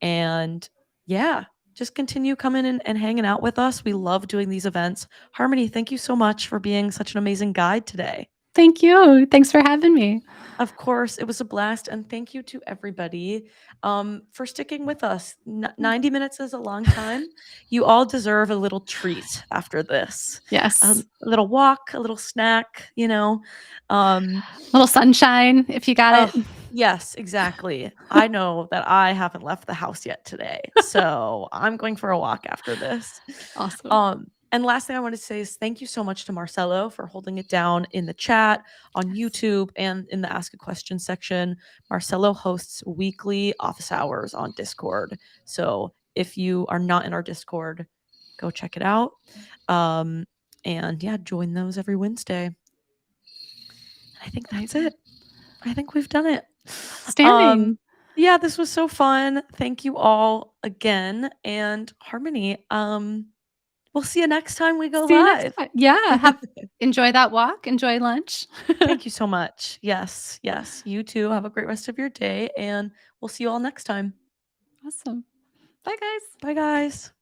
And yeah, just continue coming and hanging out with us. We love doing these events. Harmony, thank you so much for being such an amazing guide today. Thank you. Thanks for having me. Of course, it was a blast. And thank you to everybody for sticking with us. 90 minutes is a long time. You all deserve a little treat after this. Yes. A little walk, a little snack, you know. A little sunshine if you got it. Yes, exactly. I know that I haven't left the house yet today. So I'm going for a walk after this. Awesome. And last thing I want to say is thank you so much to Marcelo for holding it down in the chat, on YouTube, and in the Ask a Question section. Marcelo hosts weekly office hours on Discord. So if you are not in our Discord, go check it out. And yeah, join those every Wednesday. I think that's it. I think we've done it. Outstanding. Yeah, this was so fun. Thank you all again. And Harmony, we'll see you next time we go See you next live. time. Yeah. Enjoy that walk. Enjoy lunch. Thank you so much. Yes. You too. Have a great rest of your day. And we'll see you all next time. Awesome. Bye, guys. Bye, guys.